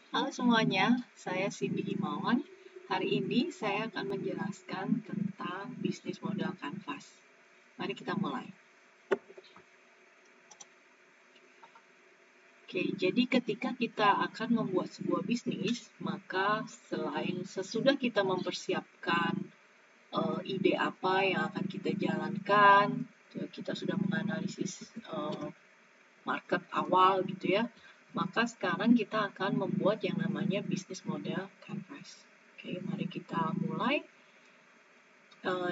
Halo semuanya, saya Cindy Himawan. Hari ini saya akan menjelaskan tentang bisnis modal kanvas. Mari kita mulai. Oke, jadi ketika kita akan membuat sebuah bisnis, maka selain sesudah kita mempersiapkan ide apa yang akan kita jalankan, kita sudah menganalisis market awal gitu ya, maka sekarang kita akan membuat yang namanya bisnis model canvas. Oke, mari kita mulai.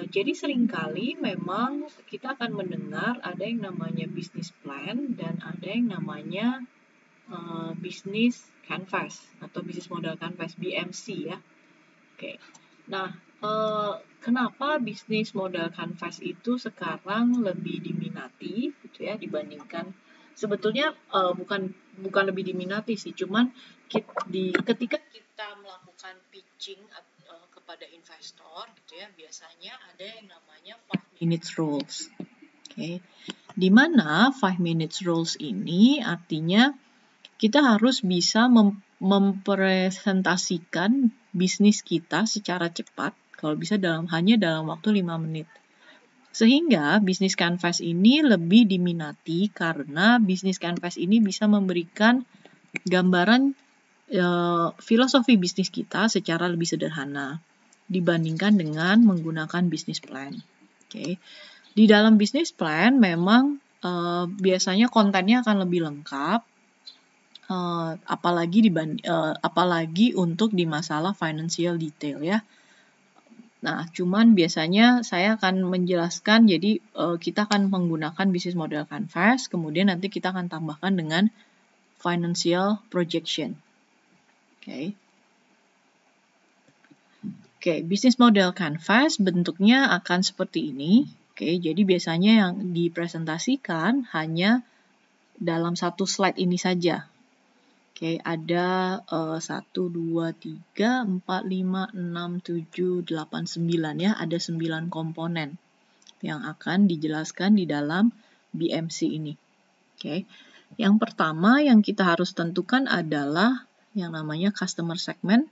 Jadi seringkali memang kita akan mendengar ada yang namanya bisnis plan dan ada yang namanya bisnis canvas atau bisnis model canvas BMC ya. Oke. Nah, kenapa bisnis model canvas itu sekarang lebih diminati gitu ya dibandingkan sebetulnya bukan lebih diminati sih, cuman ketika kita melakukan pitching kepada investor gitu ya, biasanya ada yang namanya 5 minutes rules. Oke. Di mana 5 minutes rules ini artinya kita harus bisa mempresentasikan bisnis kita secara cepat, kalau bisa hanya dalam waktu 5 menit. Sehingga bisnis canvas ini lebih diminati karena bisnis canvas ini bisa memberikan gambaran filosofi bisnis kita secara lebih sederhana dibandingkan dengan menggunakan bisnis plan. Oke. Di dalam bisnis plan memang biasanya kontennya akan lebih lengkap, apalagi untuk di masalah financial detail ya. Nah, cuman biasanya saya akan menjelaskan, jadi kita akan menggunakan bisnis model canvas, kemudian nanti kita akan tambahkan dengan financial projection. Oke. Oke, bisnis model canvas bentuknya akan seperti ini. Oke, jadi biasanya yang dipresentasikan hanya dalam satu slide ini saja. Oke, ada 1, 2, 3, 4, 5, 6, 7, 8, 9 ya. Ada 9 komponen yang akan dijelaskan di dalam BMC ini. Oke. Yang pertama yang kita harus tentukan adalah yang namanya customer segment.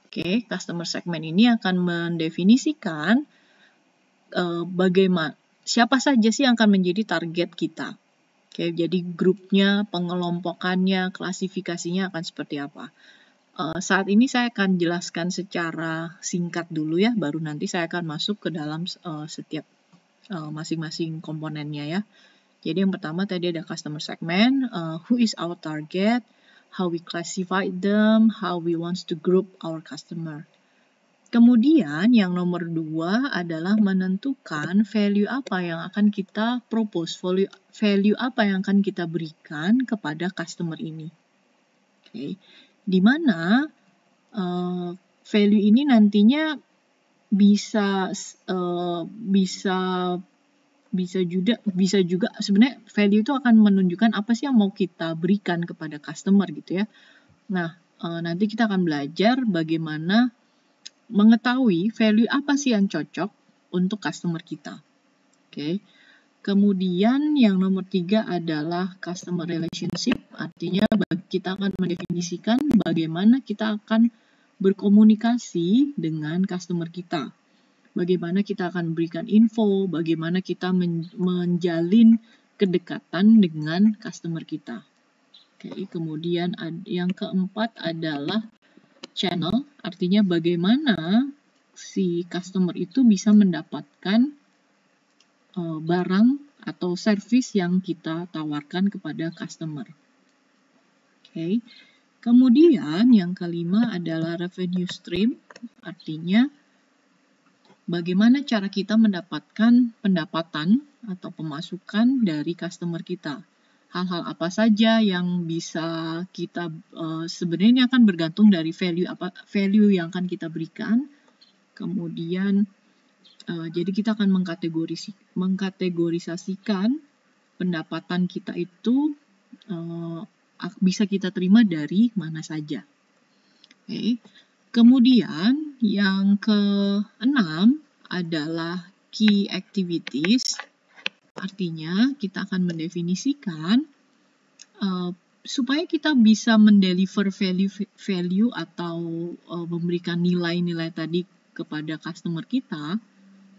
Oke, customer segment ini akan mendefinisikan siapa saja sih yang akan menjadi target kita. Oke, jadi grupnya, pengelompokannya, klasifikasinya akan seperti apa. Saat ini saya akan jelaskan secara singkat dulu ya, baru nanti saya akan masuk ke dalam setiap masing-masing komponennya ya. Jadi yang pertama tadi ada customer segment, who is our target, how we classify them, how we want to group our customer. Kemudian yang nomor 2 adalah menentukan value apa yang akan kita propose, value apa yang akan kita berikan kepada customer ini. Oke. Di mana value ini nantinya bisa juga sebenarnya value itu akan menunjukkan apa sih yang mau kita berikan kepada customer gitu ya. Nah, nanti kita akan belajar bagaimana mengetahui value apa sih yang cocok untuk customer kita. Oke. Kemudian yang nomor 3 adalah customer relationship, artinya kita akan mendefinisikan bagaimana kita akan berkomunikasi dengan customer kita. Bagaimana kita akan berikan info, bagaimana kita menjalin kedekatan dengan customer kita. Oke, kemudian yang keempat adalah channel, artinya bagaimana si customer itu bisa mendapatkan barang atau service yang kita tawarkan kepada customer. Oke. Kemudian yang kelima adalah revenue stream, artinya bagaimana cara kita mendapatkan pendapatan atau pemasukan dari customer kita. Hal-hal apa saja yang bisa kita sebenarnya akan bergantung dari value yang akan kita berikan. Kemudian jadi kita akan mengkategorisasikan pendapatan kita itu bisa kita terima dari mana saja. Oke. Kemudian yang keenam adalah key activities. Artinya kita akan mendefinisikan supaya kita bisa mendeliver value atau memberikan nilai-nilai tadi kepada customer kita,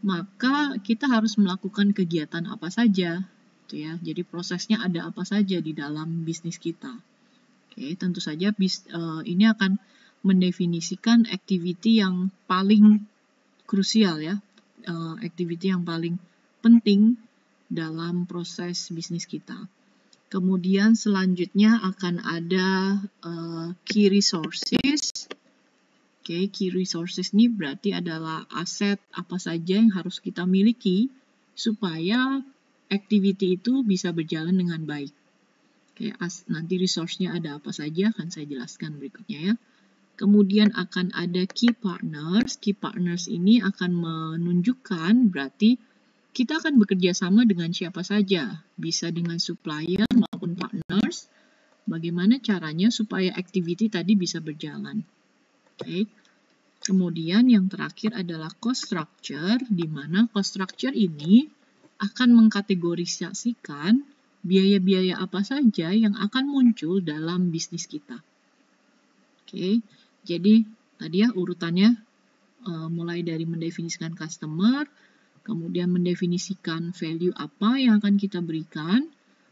maka kita harus melakukan kegiatan apa saja, gitu ya. Jadi prosesnya ada apa saja di dalam bisnis kita. Oke, tentu saja ini akan mendefinisikan activity yang paling krusial ya, activity yang paling penting dalam proses bisnis kita. Kemudian selanjutnya akan ada key resources. Oke, key resources ini berarti adalah aset apa saja yang harus kita miliki supaya activity itu bisa berjalan dengan baik. Oke, nanti resource-nya ada apa saja akan saya jelaskan berikutnya ya. Kemudian akan ada key partners. Key partners ini akan menunjukkan berarti kita akan bekerja sama dengan siapa saja, bisa dengan supplier maupun partners. Bagaimana caranya supaya activity tadi bisa berjalan. Oke. Kemudian yang terakhir adalah cost structure, di mana cost structure ini akan mengkategorisasikan biaya-biaya apa saja yang akan muncul dalam bisnis kita. Oke, jadi tadi ya urutannya mulai dari mendefinisikan customer, kemudian mendefinisikan value apa yang akan kita berikan,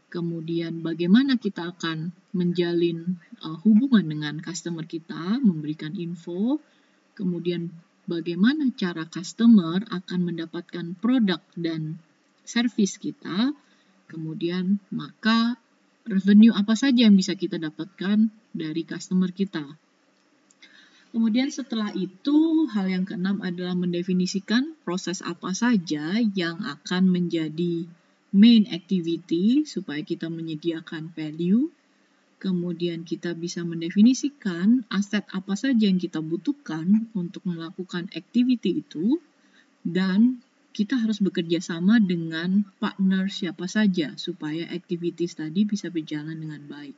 kemudian bagaimana kita akan menjalin hubungan dengan customer kita, memberikan info, kemudian bagaimana cara customer akan mendapatkan produk dan service kita, kemudian maka revenue apa saja yang bisa kita dapatkan dari customer kita. Kemudian setelah itu, hal yang keenam adalah mendefinisikan proses apa saja yang akan menjadi main activity supaya kita menyediakan value. Kemudian kita bisa mendefinisikan aset apa saja yang kita butuhkan untuk melakukan activity itu. Dan kita harus bekerja sama dengan partner siapa saja supaya activities tadi bisa berjalan dengan baik.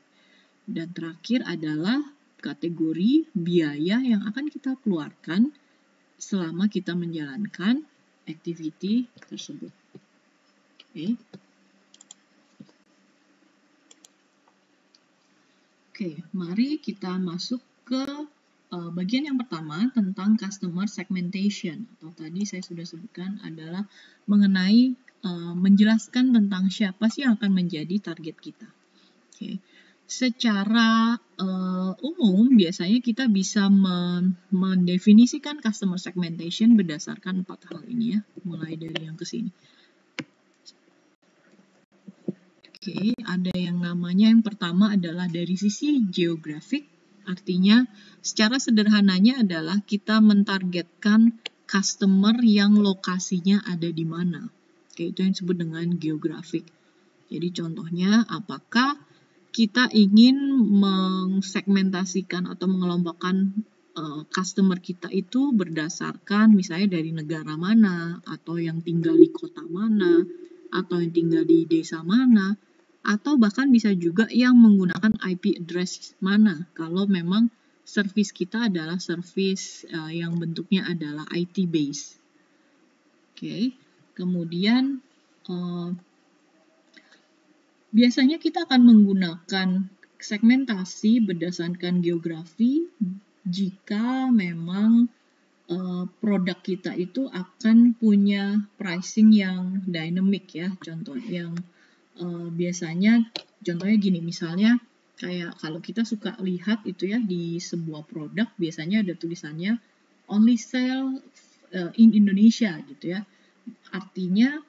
Dan terakhir adalah kategori biaya yang akan kita keluarkan selama kita menjalankan activity tersebut. Oke, mari kita masuk ke bagian yang pertama tentang customer segmentation. Atau tadi saya sudah sebutkan adalah mengenai menjelaskan tentang siapa sih yang akan menjadi target kita. Oke. Secara umum, biasanya kita bisa mendefinisikan customer segmentation berdasarkan 4 hal ini ya, mulai dari yang ke sini. Oke, ada yang namanya yang pertama adalah dari sisi geografik, artinya secara sederhananya adalah kita mentargetkan customer yang lokasinya ada di mana. Oke, itu yang disebut dengan geografik. Jadi contohnya apakah kita ingin mengsegmentasikan atau mengelompokkan customer kita itu berdasarkan misalnya dari negara mana, atau yang tinggal di kota mana, atau yang tinggal di desa mana, atau bahkan bisa juga yang menggunakan IP address mana, kalau memang service kita adalah service yang bentuknya adalah IT base. Oke, kemudian biasanya kita akan menggunakan segmentasi berdasarkan geografi jika memang produk kita itu akan punya pricing yang dynamic ya. Contoh yang biasanya contohnya gini, misalnya kayak kalau kita suka lihat itu ya di sebuah produk biasanya ada tulisannya only sell in Indonesia gitu ya. Artinya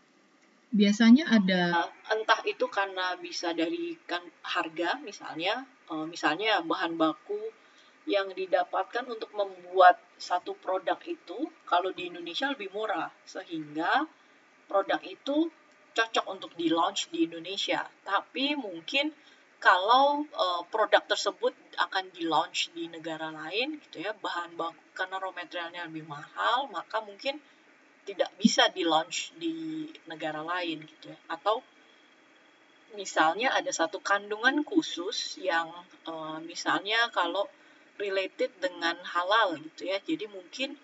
biasanya ada entah itu karena bisa dari harga misalnya bahan baku yang didapatkan untuk membuat satu produk itu kalau di Indonesia lebih murah sehingga produk itu cocok untuk di launch di Indonesia. Tapi mungkin kalau produk tersebut akan di launch di negara lain gitu ya, bahan baku karena raw materialnya lebih mahal, maka mungkin tidak bisa di launch di negara lain gitu ya. Atau misalnya ada satu kandungan khusus yang misalnya kalau related dengan halal gitu ya. Jadi mungkin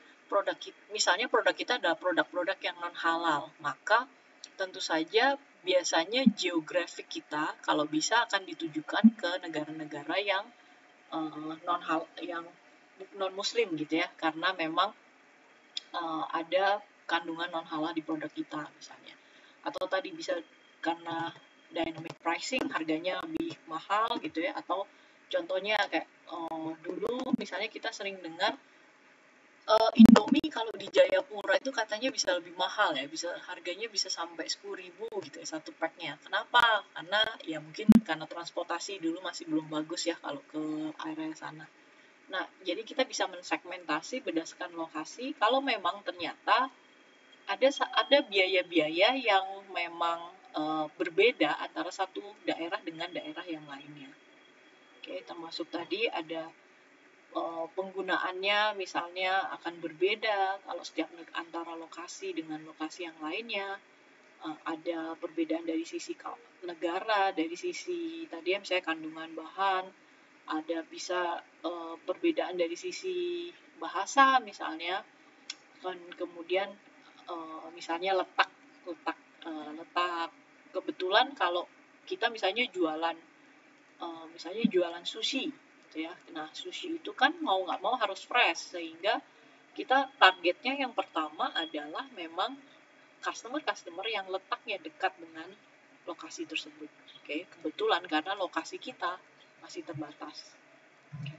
misalnya produk kita adalah produk-produk yang non halal, maka tentu saja biasanya geografik kita kalau bisa akan ditujukan ke negara-negara yang non muslim gitu ya, karena memang ada kandungan non halal di produk kita misalnya. Atau tadi bisa karena dynamic pricing, harganya lebih mahal gitu ya, atau contohnya kayak dulu misalnya kita sering dengar Indomie kalau di Jayapura itu katanya bisa lebih mahal ya, harganya bisa sampai 10.000 gitu ya satu packnya. Kenapa? Karena ya mungkin karena transportasi dulu masih belum bagus ya kalau ke area sana. Nah, jadi kita bisa mensegmentasi berdasarkan lokasi. Kalau memang ternyata ada biaya-biaya yang memang berbeda antara satu daerah dengan daerah yang lainnya. Oke, termasuk tadi ada penggunaannya misalnya akan berbeda kalau setiap antara lokasi dengan lokasi yang lainnya. Ada perbedaan dari sisi negara, dari sisi tadi ya misalnya kandungan bahan, ada bisa perbedaan dari sisi bahasa misalnya, kan kemudian misalnya letak kebetulan kalau kita misalnya jualan sushi gitu ya. Nah, sushi itu kan mau nggak mau harus fresh, sehingga kita targetnya yang pertama adalah memang customer yang letaknya dekat dengan lokasi tersebut. Oke, kebetulan karena lokasi kita masih terbatas. Oke.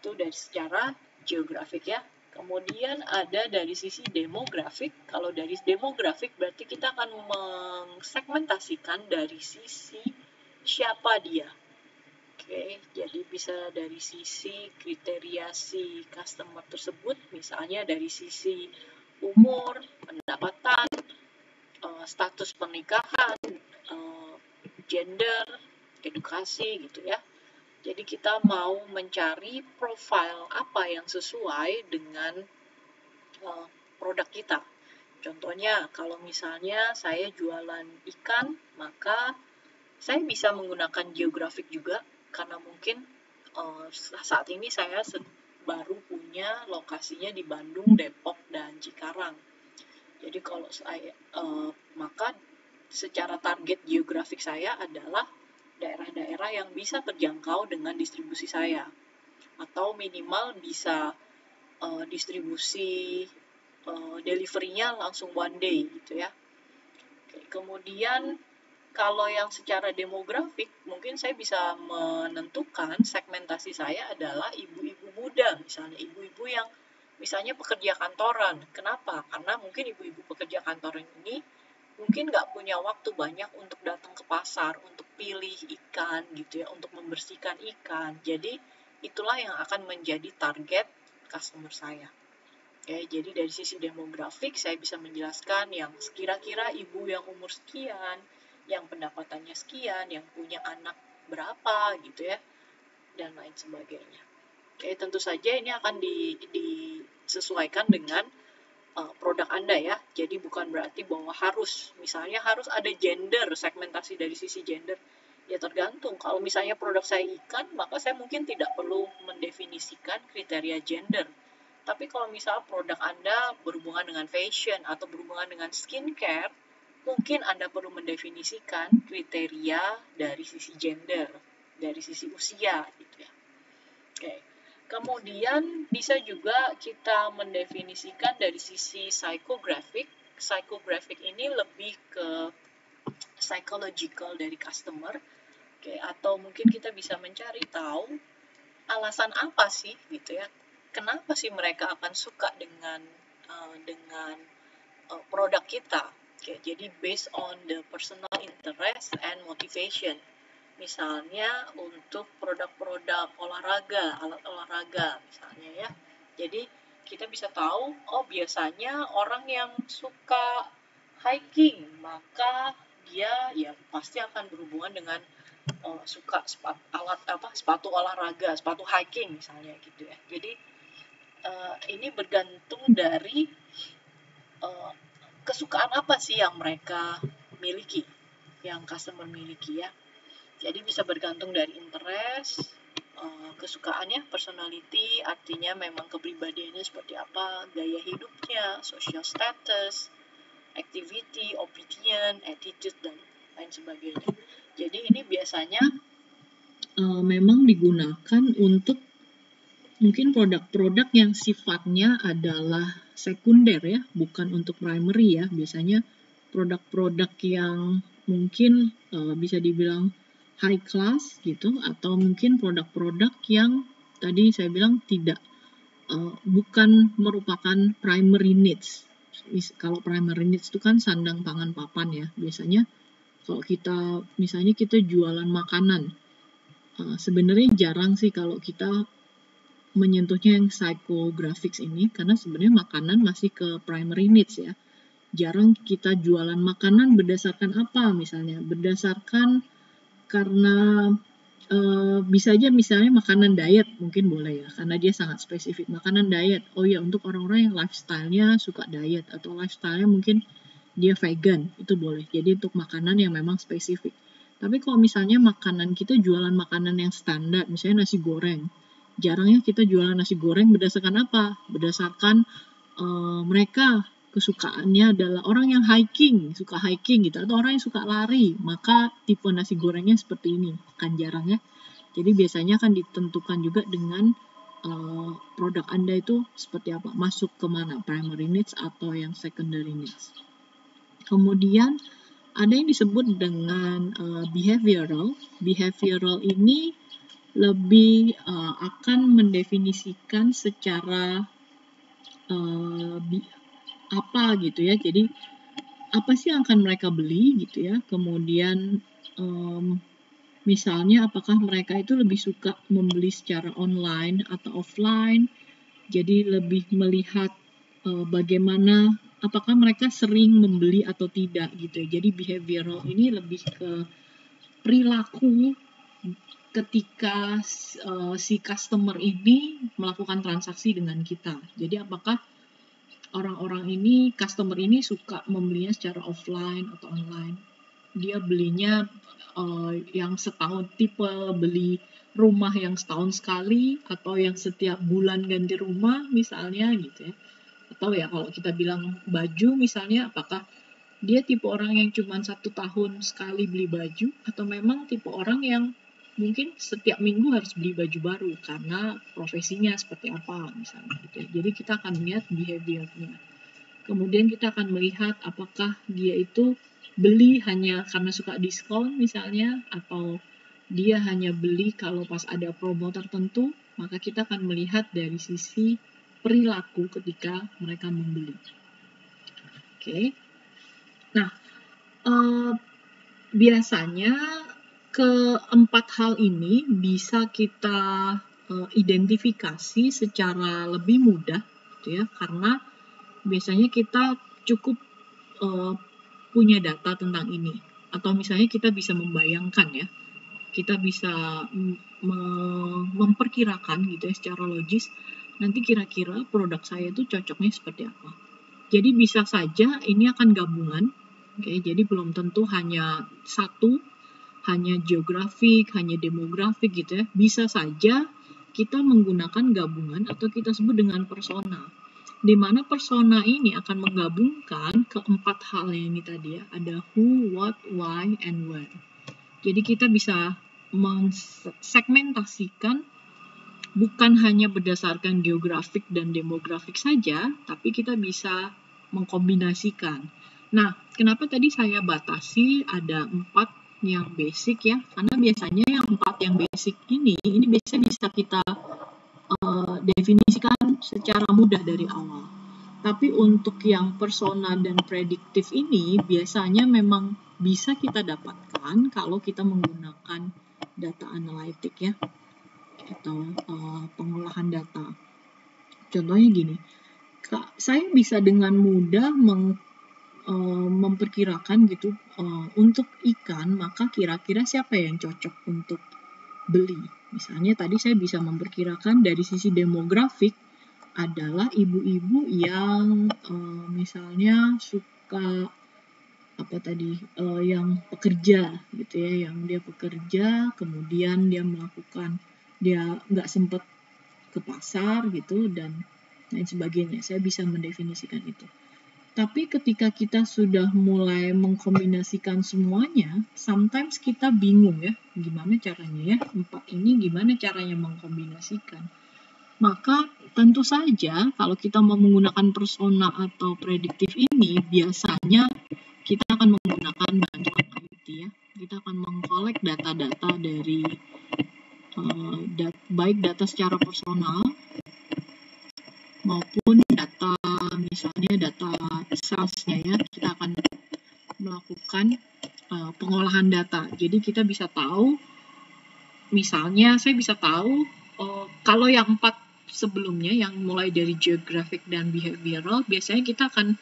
Itu dari secara geografik ya. Kemudian ada dari sisi demografik. Kalau dari demografik berarti kita akan mensegmentasikan dari sisi siapa dia. Oke, jadi bisa dari sisi kriteria si customer tersebut, misalnya dari sisi umur, pendapatan, status pernikahan, gender, edukasi gitu ya. Jadi kita mau mencari profil apa yang sesuai dengan produk kita. Contohnya, kalau misalnya saya jualan ikan, maka saya bisa menggunakan geografik juga, karena mungkin saat ini saya baru punya lokasinya di Bandung, Depok, dan Cikarang. Jadi kalau saya, maka secara target geografik saya adalah daerah-daerah yang bisa terjangkau dengan distribusi saya, atau minimal bisa distribusi delivery-nya langsung one day gitu ya. Oke, kemudian kalau yang secara demografik, mungkin saya bisa menentukan segmentasi saya adalah ibu-ibu muda, misalnya ibu-ibu yang misalnya pekerja kantoran. Kenapa? Karena mungkin ibu-ibu pekerja kantoran ini mungkin nggak punya waktu banyak untuk datang ke pasar, untuk pilih ikan gitu ya, untuk membersihkan ikan. Jadi itulah yang akan menjadi target customer saya. Oke, jadi dari sisi demografik saya bisa menjelaskan yang kira-kira ibu yang umur sekian, yang pendapatannya sekian, yang punya anak berapa gitu ya, dan lain sebagainya. Oke, tentu saja ini akan disesuaikan dengan produk Anda ya. Jadi bukan berarti bahwa misalnya harus ada gender, segmentasi dari sisi gender. Ya tergantung. Kalau misalnya produk saya ikan, maka saya mungkin tidak perlu mendefinisikan kriteria gender. Tapi kalau misalnya produk Anda berhubungan dengan fashion atau berhubungan dengan skincare, mungkin Anda perlu mendefinisikan kriteria dari sisi gender, dari sisi usia gitu ya. Oke. Kemudian bisa juga kita mendefinisikan dari sisi psychographic. Psychographic ini lebih ke psychological dari customer. Oke, atau mungkin kita bisa mencari tahu alasan apa sih gitu ya. Kenapa sih mereka akan suka dengan produk kita. Oke, jadi based on the personal interest and motivation. Misalnya untuk produk-produk olahraga, alat olahraga misalnya ya. Jadi kita bisa tahu, oh biasanya orang yang suka hiking, maka dia ya pasti akan berhubungan dengan suka sepatu olahraga, sepatu hiking misalnya gitu ya. Jadi ini bergantung dari kesukaan apa sih yang mereka miliki, yang customer miliki ya. Jadi bisa bergantung dari interest, kesukaannya, personality, artinya memang kepribadiannya seperti apa, gaya hidupnya, social status, activity, opinion, attitude, dan lain sebagainya. Jadi ini biasanya memang digunakan untuk mungkin produk-produk yang sifatnya adalah sekunder ya, bukan untuk primary ya. Biasanya produk-produk yang mungkin bisa dibilang high class gitu, atau mungkin produk-produk yang tadi saya bilang bukan merupakan primary needs. Kalau primary needs itu kan sandang pangan papan ya. Biasanya kalau misalnya kita jualan makanan, sebenarnya jarang sih kalau kita menyentuhnya yang psychographics ini, karena sebenarnya makanan masih ke primary needs ya. Jarang kita jualan makanan berdasarkan apa misalnya, berdasarkan karena bisa aja misalnya makanan diet mungkin boleh ya, karena dia sangat spesifik. Makanan diet, oh ya untuk orang-orang yang lifestyle-nya suka diet atau lifestyle-nya mungkin dia vegan, itu boleh. Jadi untuk makanan yang memang spesifik. Tapi kalau misalnya makanan kita jualan makanan yang standar, misalnya nasi goreng, jarangnya kita jualan nasi goreng berdasarkan apa? Berdasarkan mereka kesukaannya adalah orang yang suka hiking gitu, atau orang yang suka lari, maka tipe nasi gorengnya seperti ini, kan jarang ya. Jadi biasanya akan ditentukan juga dengan produk Anda itu seperti apa, masuk ke mana, primary needs atau yang secondary needs. Kemudian ada yang disebut dengan behavioral. Behavioral ini lebih akan mendefinisikan secara apa gitu ya. Jadi apa sih yang akan mereka beli gitu ya. Kemudian misalnya apakah mereka itu lebih suka membeli secara online atau offline. Jadi lebih melihat bagaimana apakah mereka sering membeli atau tidak gitu ya. Jadi behavioral ini lebih ke perilaku ketika si customer ini melakukan transaksi dengan kita. Jadi apakah customer ini suka membelinya secara offline atau online. Dia belinya yang setahun, tipe beli rumah yang setahun sekali atau yang setiap bulan ganti rumah misalnya gitu ya. Atau ya kalau kita bilang baju misalnya, apakah dia tipe orang yang cuma 1 tahun sekali beli baju, atau memang tipe orang yang mungkin setiap minggu harus beli baju baru karena profesinya seperti apa misalnya gitu ya. Jadi kita akan lihat behavior-nya. Kemudian kita akan melihat apakah dia itu beli hanya karena suka diskon misalnya, atau dia hanya beli kalau pas ada promo tertentu. Maka kita akan melihat dari sisi perilaku ketika mereka membeli. Oke. Nah, biasanya keempat hal ini bisa kita identifikasi secara lebih mudah gitu ya, karena biasanya kita cukup punya data tentang ini, atau misalnya kita bisa membayangkan ya, kita bisa memperkirakan gitu ya secara logis, nanti kira-kira produk saya itu cocoknya seperti apa. Jadi bisa saja ini akan gabungan, jadi belum tentu hanya satu, hanya geografik, hanya demografik gitu ya. Bisa saja kita menggunakan gabungan atau kita sebut dengan persona, di mana persona ini akan menggabungkan keempat hal ini tadi ya, ada who, what, why, and where. Jadi kita bisa mensegmentasikan bukan hanya berdasarkan geografik dan demografik saja, tapi kita bisa mengkombinasikan. Nah, kenapa tadi saya batasi ada 4 yang basic ya? Karena biasanya yang 4 yang basic ini biasanya bisa kita definisikan secara mudah dari awal. Tapi untuk yang persona dan prediktif ini biasanya memang bisa kita dapatkan kalau kita menggunakan data analitik ya, atau pengolahan data. Contohnya gini, saya bisa dengan mudah memperkirakan gitu, untuk ikan maka kira-kira siapa yang cocok untuk beli. Misalnya tadi saya bisa memperkirakan dari sisi demografik adalah ibu-ibu yang misalnya suka yang pekerja gitu ya, yang dia pekerja kemudian dia nggak sempat ke pasar gitu dan lain sebagainya. Saya bisa mendefinisikan itu. Tapi ketika kita sudah mulai mengkombinasikan semuanya, sometimes kita bingung ya, gimana caranya ya, 4 ini gimana caranya mengkombinasikan. Maka tentu saja kalau kita mau menggunakan persona atau prediktif ini, biasanya kita akan menggunakan bantuan IT ya. Kita akan mengkolek data-data dari baik data secara personal maupun data, misalnya data salesnya ya, kita akan melakukan pengolahan data. Jadi kita bisa tahu, misalnya saya bisa tahu kalau yang 4 sebelumnya, yang mulai dari geographic dan behavioral, biasanya kita akan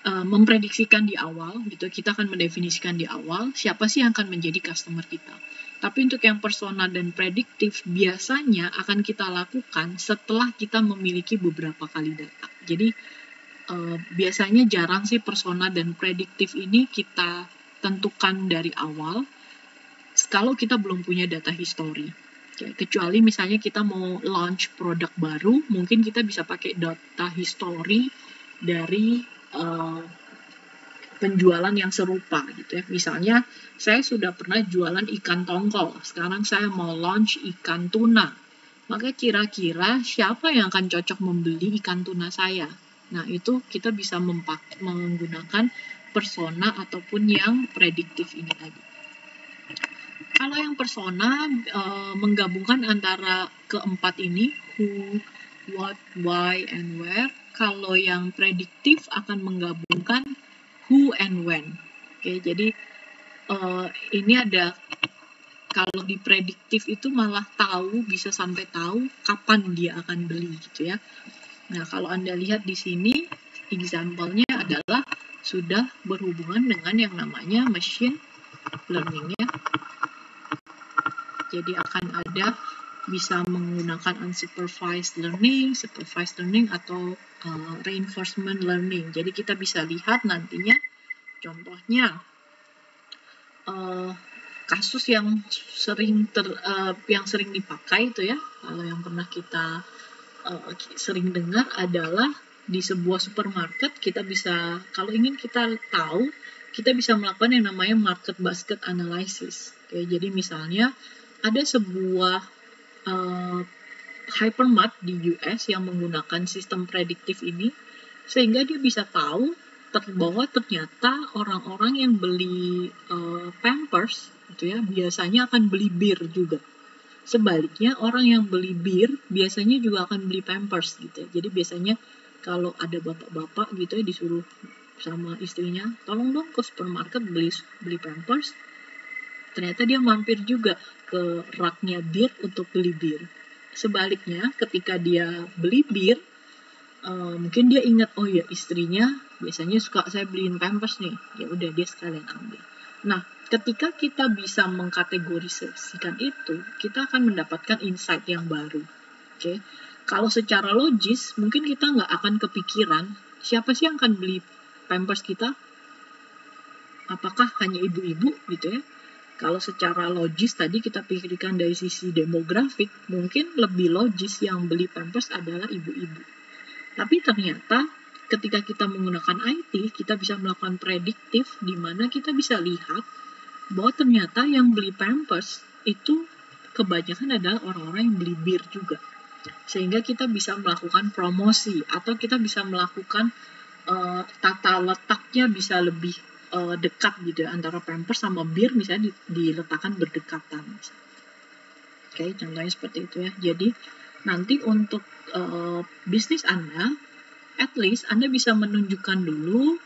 memprediksikan di awal, gitu. Kita akan mendefinisikan di awal siapa sih yang akan menjadi customer kita. Tapi untuk yang persona dan prediktif biasanya akan kita lakukan setelah kita memiliki beberapa kali data. Jadi biasanya jarang sih persona dan prediktif ini kita tentukan dari awal kalau kita belum punya data history. Kecuali misalnya kita mau launch produk baru, mungkin kita bisa pakai data history dari penjualan yang serupa gitu ya. Misalnya saya sudah pernah jualan ikan tongkol, sekarang saya mau launch ikan tuna. Maka kira-kira siapa yang akan cocok membeli ikan tuna saya? Nah, itu kita bisa menggunakan persona ataupun yang prediktif ini tadi. Kalau yang persona menggabungkan antara keempat ini, who, what, why, and where. Kalau yang prediktif akan menggabungkan who and when. Oke, jadi ini ada, kalau di prediktif itu malah tahu, bisa sampai tahu kapan dia akan beli gitu ya. Nah, kalau Anda lihat di sini, example-nya adalah sudah berhubungan dengan yang namanya machine learning ya. Jadi akan ada bisa menggunakan unsupervised learning, supervised learning, atau reinforcement learning. Jadi kita bisa lihat nantinya, contohnya kasus yang sering dipakai itu ya, kalau yang pernah kita sering dengar adalah di sebuah supermarket, kita bisa, kalau ingin kita tahu, kita bisa melakukan yang namanya market basket analysis. Oke, jadi misalnya ada sebuah hypermart di US yang menggunakan sistem prediktif ini, sehingga dia bisa tahu bahwa ternyata orang-orang yang beli Pampers gitu ya, biasanya akan beli bir juga. Sebaliknya, orang yang beli bir biasanya juga akan beli Pampers gitu ya. Jadi biasanya kalau ada bapak-bapak gitu ya, disuruh sama istrinya, tolong dong ke supermarket beli Pampers, ternyata dia mampir juga ke raknya bir untuk beli bir. Sebaliknya, ketika dia beli bir, mungkin dia ingat, oh ya istrinya biasanya suka saya beliin Pampers nih, ya udah dia sekalian ambil. Nah, ketika kita bisa mengkategorisasikan itu, kita akan mendapatkan insight yang baru. Oke, kalau secara logis mungkin kita nggak akan kepikiran siapa sih yang akan beli Pampers kita, apakah hanya ibu-ibu gitu ya. Kalau secara logis tadi kita pikirkan dari sisi demografik, mungkin lebih logis yang beli Pampers adalah ibu-ibu. Tapi ternyata ketika kita menggunakan IT, kita bisa melakukan prediktif, di mana kita bisa lihat bahwa ternyata yang beli Pampers itu kebanyakan adalah orang-orang yang beli bir juga. Sehingga kita bisa melakukan promosi, atau kita bisa melakukan tata letaknya bisa lebih dekat gitu ya, antara Pampers sama bir misalnya diletakkan berdekatan. Oke, contohnya seperti itu ya. Jadi nanti untuk bisnis Anda, at least Anda bisa menunjukkan dulu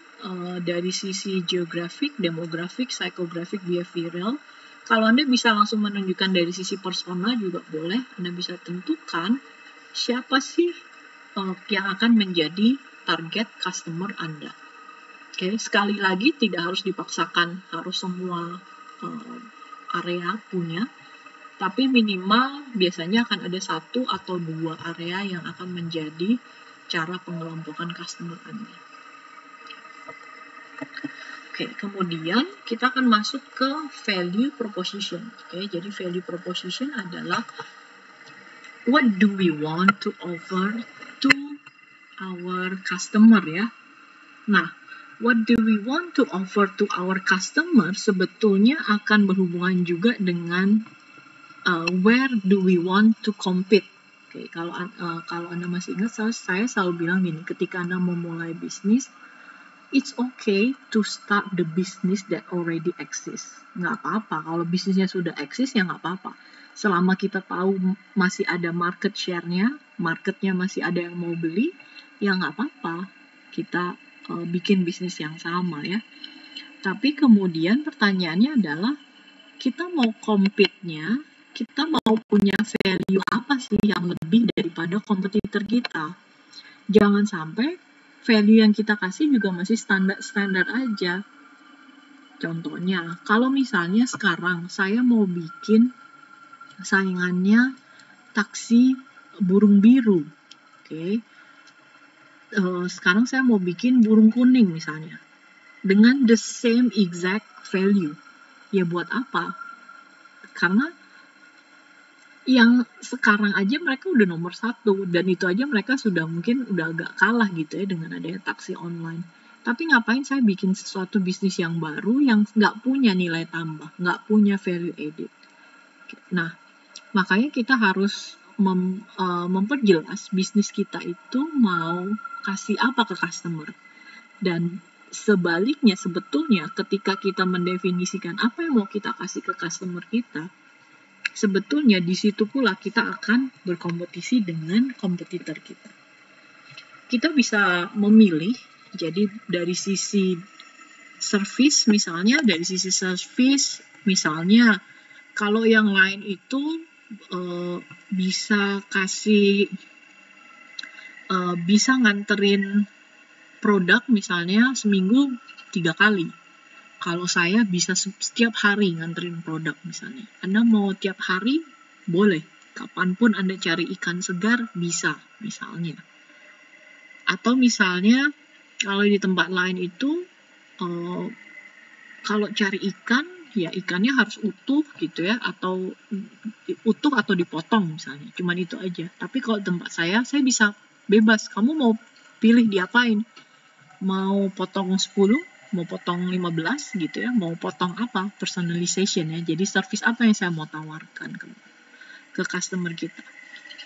dari sisi geografik, demografik, psikografik, behavioral. Kalau Anda bisa langsung menunjukkan dari sisi persona juga boleh. Anda bisa tentukan siapa sih yang akan menjadi target customer Anda. Oke, sekali lagi tidak harus dipaksakan harus semua area punya, tapi minimal biasanya akan ada 1 atau 2 area yang akan menjadi cara pengelompokan customer Anda. Oke, kemudian kita akan masuk ke value proposition. Oke, jadi value proposition adalah what do we want to offer to our customer ya. Nah, what do we want to offer to our customer sebetulnya akan berhubungan juga dengan where do we want to compete. Oke, kalau Anda masih ingat, saya selalu bilang gini, ketika Anda memulai bisnis, it's okay to start the business that already exists. Nggak apa-apa, kalau bisnisnya sudah eksis ya nggak apa-apa. Selama kita tahu masih ada market share-nya, marketnya masih ada yang mau beli, ya nggak apa-apa. Kita bikin bisnis yang sama ya. Tapi kemudian pertanyaannya adalah, kita mau compete-nya, kita mau punya value apa sih yang lebih daripada kompetitor kita. Jangan sampai value yang kita kasih juga masih standar-standar aja. Contohnya, kalau misalnya sekarang saya mau bikin saingannya taksi burung biru, oke? Sekarang saya mau bikin burung kuning misalnya, dengan the same exact value. Ya buat apa? Karena yang sekarang aja mereka udah nomor 1, dan itu aja mereka sudah mungkin udah agak kalah gitu ya dengan adanya taksi online. Tapi ngapain saya bikin sesuatu bisnis yang baru yang nggak punya nilai tambah, nggak punya value added. Nah, makanya kita harus memperjelas bisnis kita itu mau kasih apa ke customer. Dan sebaliknya, sebetulnya ketika kita mendefinisikan apa yang mau kita kasih ke customer kita, sebetulnya di situ pula kita akan berkompetisi dengan kompetitor kita. Kita bisa memilih, jadi dari sisi service misalnya, kalau yang lain itu bisa nganterin produk misalnya seminggu 3 kali. Kalau saya bisa setiap hari nganterin produk misalnya. Anda mau tiap hari? Boleh. Kapanpun Anda cari ikan segar, bisa misalnya. Atau misalnya, kalau di tempat lain itu, kalau cari ikan, ya ikannya harus utuh gitu ya, atau utuh atau dipotong misalnya. Cuman itu aja. Tapi kalau tempat saya bisa bebas. Kamu mau pilih diapain? Mau potong 10? Mau potong 15 gitu ya, mau potong apa, personalization ya, jadi service apa yang saya mau tawarkan ke customer kita.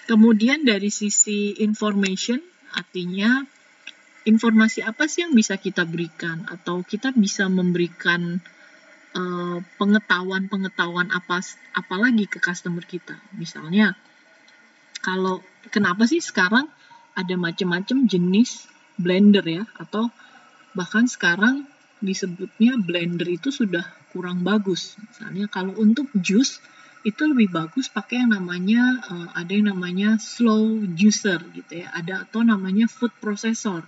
Kemudian dari sisi information, artinya informasi apa sih yang bisa kita berikan, atau kita bisa memberikan pengetahuan apa lagi ke customer kita. Misalnya, kenapa sih sekarang ada macam-macam jenis blender ya, atau bahkan sekarang disebutnya blender itu sudah kurang bagus. Misalnya kalau untuk jus itu lebih bagus pakai yang namanya ada yang namanya slow juicer gitu ya, ada atau namanya food processor.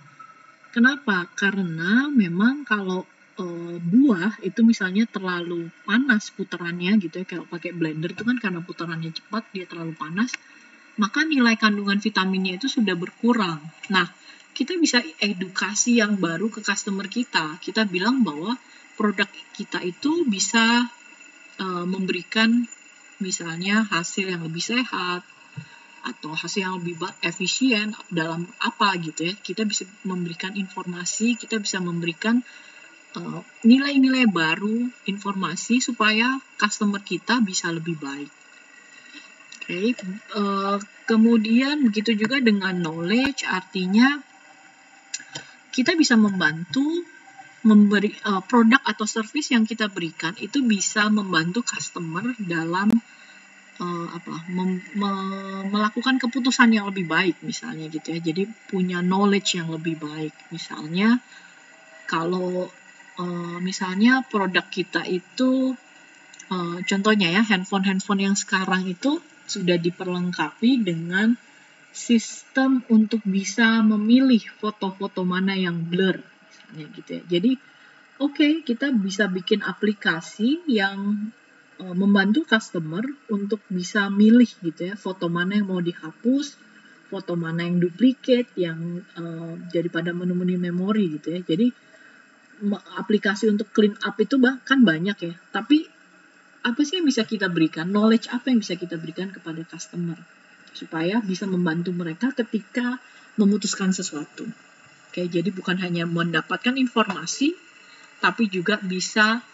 Kenapa? Karena memang kalau buah itu misalnya terlalu panas putarannya gitu ya, kalau pakai blender itu kan karena putarannya cepat dia terlalu panas, maka nilai kandungan vitaminnya itu sudah berkurang. Nah, kita bisa edukasi yang baru ke customer kita. Kita bilang bahwa produk kita itu bisa memberikan misalnya hasil yang lebih sehat atau hasil yang lebih efisien dalam apa gitu ya. Kita bisa memberikan informasi, kita bisa memberikan nilai-nilai baru, informasi supaya customer kita bisa lebih baik. Oke, kemudian begitu juga dengan knowledge, artinya kita bisa membantu memberi produk atau service yang kita berikan itu bisa membantu customer dalam melakukan keputusan yang lebih baik misalnya gitu ya. Jadi punya knowledge yang lebih baik. Misalnya kalau misalnya produk kita itu contohnya ya, handphone yang sekarang itu sudah diperlengkapi dengan sistem untuk bisa memilih foto-foto mana yang blur misalnya gitu ya. Jadi kita bisa bikin aplikasi yang membantu customer untuk bisa milih gitu ya, foto mana yang mau dihapus, foto mana yang duplicate, yang daripada menemui memori gitu ya. Jadi aplikasi untuk clean up itu bahkan banyak ya. Tapi apa sih yang bisa kita berikan? Knowledge apa yang bisa kita berikan kepada customer supaya bisa membantu mereka ketika memutuskan sesuatu. Oke, jadi bukan hanya mendapatkan informasi, tapi juga bisa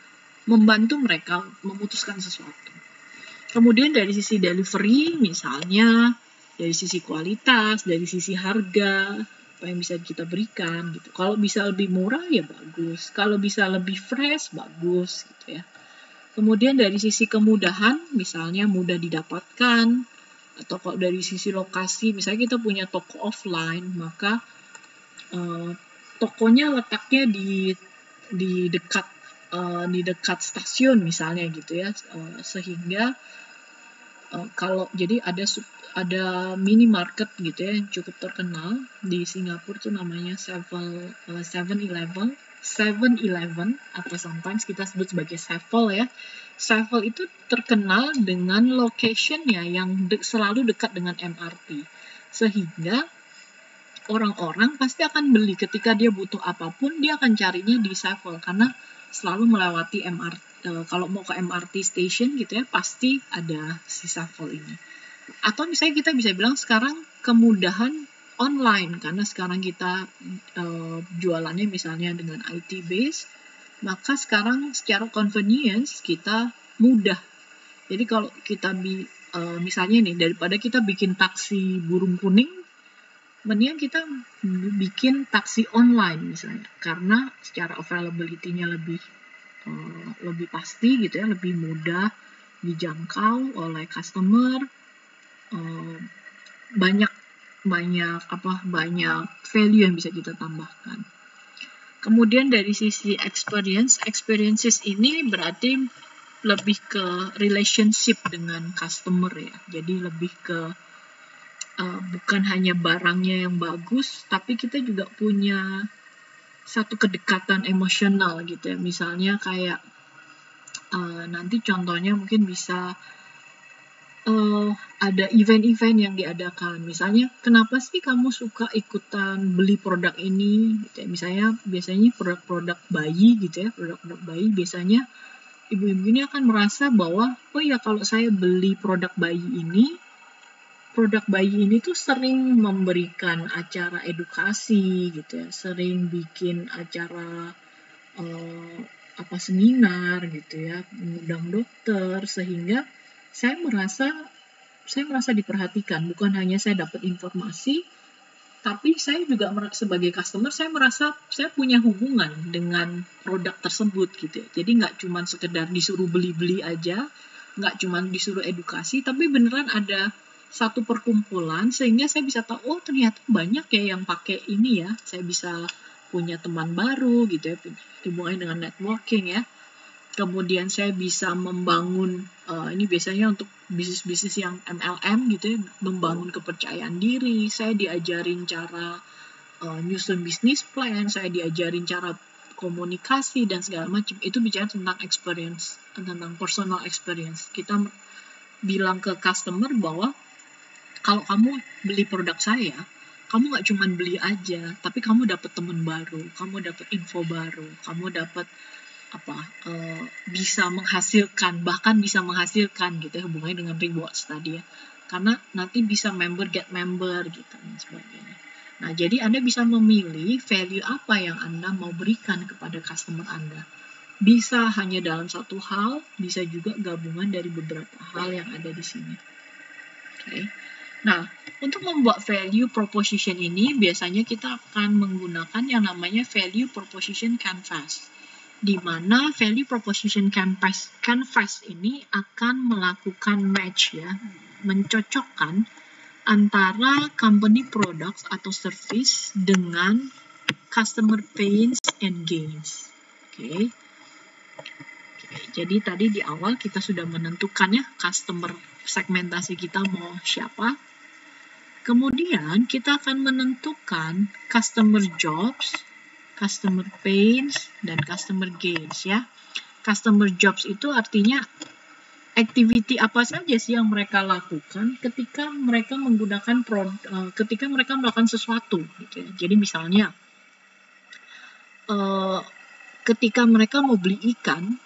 membantu mereka memutuskan sesuatu. Kemudian dari sisi delivery, misalnya dari sisi kualitas, dari sisi harga, apa yang bisa kita berikan gitu. Kalau bisa lebih murah ya bagus, kalau bisa lebih fresh bagus gitu ya. Kemudian dari sisi kemudahan, misalnya mudah didapatkan, atau kalau dari sisi lokasi, misalnya kita punya toko offline, maka tokonya letaknya di dekat stasiun misalnya gitu ya, sehingga kalau jadi ada minimarket gitu ya yang cukup terkenal di Singapura tuh namanya 7-Eleven atau sometimes kita sebut sebagai Sevel ya. Sevel itu terkenal dengan location-nya yang selalu dekat dengan MRT, sehingga orang-orang pasti akan beli ketika dia butuh apapun, dia akan carinya di Sevel karena selalu melewati MRT. Kalau mau ke MRT station gitu ya, pasti ada si Sevel ini. Atau misalnya kita bisa bilang sekarang kemudahan online, karena sekarang kita jualannya misalnya dengan IT base, maka sekarang secara convenience kita mudah. Jadi kalau kita misalnya nih, daripada kita bikin taksi burung kuning, mendingan kita bikin taksi online misalnya, karena secara availability-nya lebih pasti gitu ya, lebih mudah dijangkau oleh customer, banyak value yang bisa kita tambahkan. Kemudian dari sisi experiences ini berarti lebih ke relationship dengan customer ya, jadi lebih ke bukan hanya barangnya yang bagus, tapi kita juga punya satu kedekatan emosional gitu ya. Misalnya kayak nanti contohnya mungkin bisa ada event-event yang diadakan. Misalnya, kenapa sih kamu suka ikutan beli produk ini? Gitu ya. Misalnya, biasanya produk-produk bayi gitu ya, produk-produk bayi biasanya ibu-ibu ini akan merasa bahwa, oh ya kalau saya beli produk bayi ini tuh sering memberikan acara edukasi gitu ya, sering bikin acara seminar gitu ya, mengundang dokter, sehingga saya merasa diperhatikan. Bukan hanya saya dapat informasi, tapi saya juga sebagai customer saya merasa saya punya hubungan dengan produk tersebut gitu ya. Jadi nggak cuma sekedar disuruh beli-beli aja, nggak cuma disuruh edukasi, tapi beneran ada satu perkumpulan sehingga saya bisa tahu, oh ternyata banyak ya yang pakai ini ya, saya bisa punya teman baru gitu ya, hubungannya dengan networking ya. Kemudian saya bisa membangun, ini biasanya untuk bisnis-bisnis yang MLM gitu ya, membangun kepercayaan diri, saya diajarin cara nyusun bisnis plan, saya diajarin cara komunikasi dan segala macam. Itu bicara tentang experience, tentang personal experience. Kita bilang ke customer bahwa kalau kamu beli produk saya, kamu nggak cuma beli aja, tapi kamu dapat teman baru, kamu dapat info baru, kamu dapat bisa menghasilkan, bahkan bisa menghasilkan gitu ya, hubungannya dengan rewards tadi ya. Karena nanti bisa member get member gitu dan sebagainya. Nah, jadi Anda bisa memilih value apa yang Anda mau berikan kepada customer Anda. Bisa hanya dalam satu hal, bisa juga gabungan dari beberapa hal yang ada di sini. Oke. Nah, untuk membuat value proposition ini, biasanya kita akan menggunakan yang namanya value proposition canvas, di mana value proposition canvas ini akan melakukan match ya, mencocokkan antara company products atau service dengan customer pains and gains. Oke. Jadi tadi di awal kita sudah menentukan ya customer segmentasi kita mau siapa. Kemudian kita akan menentukan customer jobs, customer pains, dan customer gains ya. Customer jobs itu artinya activity apa saja sih yang mereka lakukan ketika mereka menggunakan ketika mereka melakukan sesuatu gitu ya. Jadi misalnya ketika mereka mau beli ikan,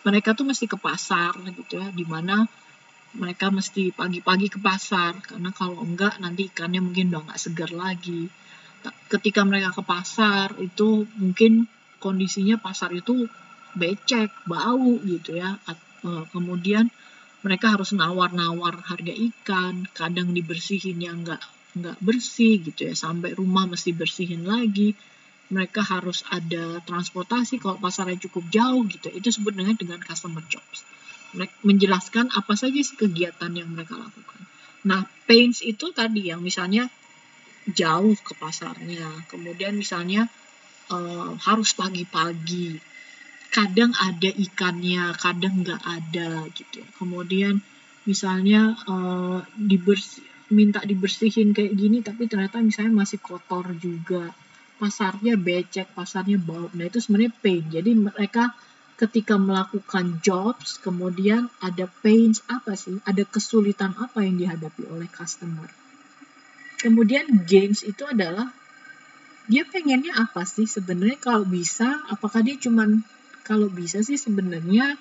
mereka tuh mesti ke pasar gitu ya, di mana mereka mesti pagi-pagi ke pasar karena kalau enggak nanti ikannya mungkin udah nggak segar lagi. Ketika mereka ke pasar itu mungkin kondisinya pasar itu becek, bau gitu ya. Kemudian mereka harus nawar-nawar harga ikan, kadang dibersihin yang nggak bersih gitu ya, sampai rumah mesti bersihin lagi. Mereka harus ada transportasi kalau pasarnya cukup jauh gitu. Itu sebenarnya dengan customer jobs. Mereka menjelaskan apa saja sih kegiatan yang mereka lakukan. Nah, pains itu tadi yang misalnya jauh ke pasarnya, kemudian misalnya harus pagi-pagi, kadang ada ikannya, kadang nggak ada gitu. Kemudian misalnya minta dibersihin kayak gini, tapi ternyata misalnya masih kotor juga, pasarnya becek, pasarnya bau. Nah itu sebenarnya pain. Jadi mereka ketika melakukan jobs, kemudian ada pains apa sih? Ada kesulitan apa yang dihadapi oleh customer? Kemudian gains itu adalah dia pengennya apa sih sebenarnya, kalau bisa, apakah dia cuman kalau bisa sih sebenarnya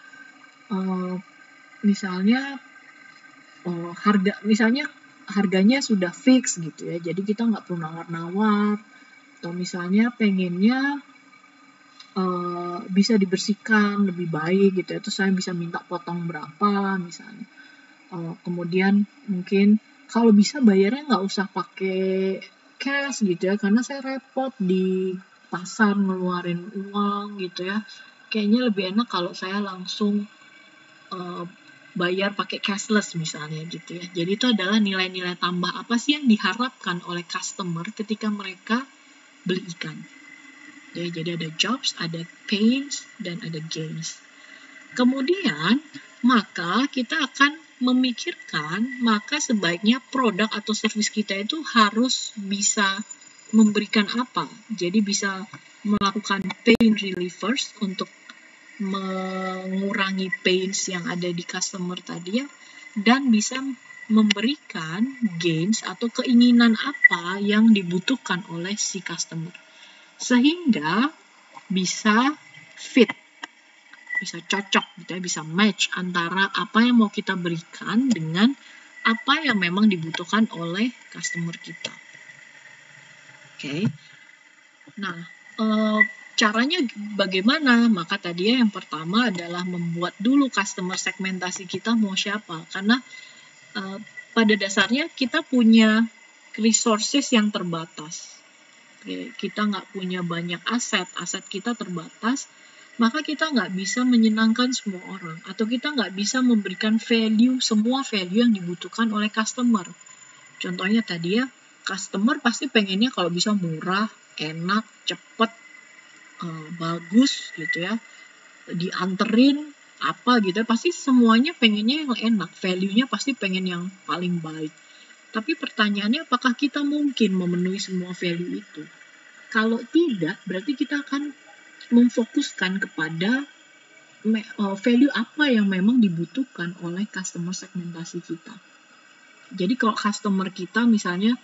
misalnya harganya sudah fix gitu ya, jadi kita nggak perlu nawar-nawar, atau misalnya pengennya bisa dibersihkan lebih baik gitu ya, terus saya bisa minta potong berapa misalnya. Kemudian mungkin kalau bisa bayarnya nggak usah pakai cash gitu ya, karena saya repot di pasar ngeluarin uang gitu ya. Kayaknya lebih enak kalau saya langsung bayar pakai cashless misalnya gitu ya. Jadi itu adalah nilai-nilai tambah apa sih yang diharapkan oleh customer ketika mereka beli ikan. Ya, jadi ada jobs, ada pains, dan ada gains. Kemudian, maka kita akan memikirkan, maka sebaiknya produk atau service kita itu harus bisa memberikan apa. Jadi bisa melakukan pain relievers untuk mengurangi pains yang ada di customer tadi ya, dan bisa memberikan gains atau keinginan apa yang dibutuhkan oleh si customer. Sehingga bisa fit, bisa cocok gitu ya, bisa match antara apa yang mau kita berikan dengan apa yang memang dibutuhkan oleh customer kita. Oke. Nah, caranya bagaimana? Maka tadi ya yang pertama adalah membuat dulu customer segmentasi kita mau siapa. Karena pada dasarnya kita punya resources yang terbatas. Kita nggak punya banyak aset kita terbatas, maka kita nggak bisa menyenangkan semua orang, atau kita nggak bisa memberikan semua value yang dibutuhkan oleh customer. Contohnya tadi ya, customer pasti pengennya kalau bisa murah, enak, cepet, bagus gitu ya, dianterin apa gitu ya, pasti semuanya pengennya yang enak, value-nya pasti pengen yang paling baik. Tapi pertanyaannya, apakah kita mungkin memenuhi semua value itu? Kalau tidak, berarti kita akan memfokuskan kepada value apa yang memang dibutuhkan oleh customer segmentasi kita. Jadi kalau customer kita misalnya,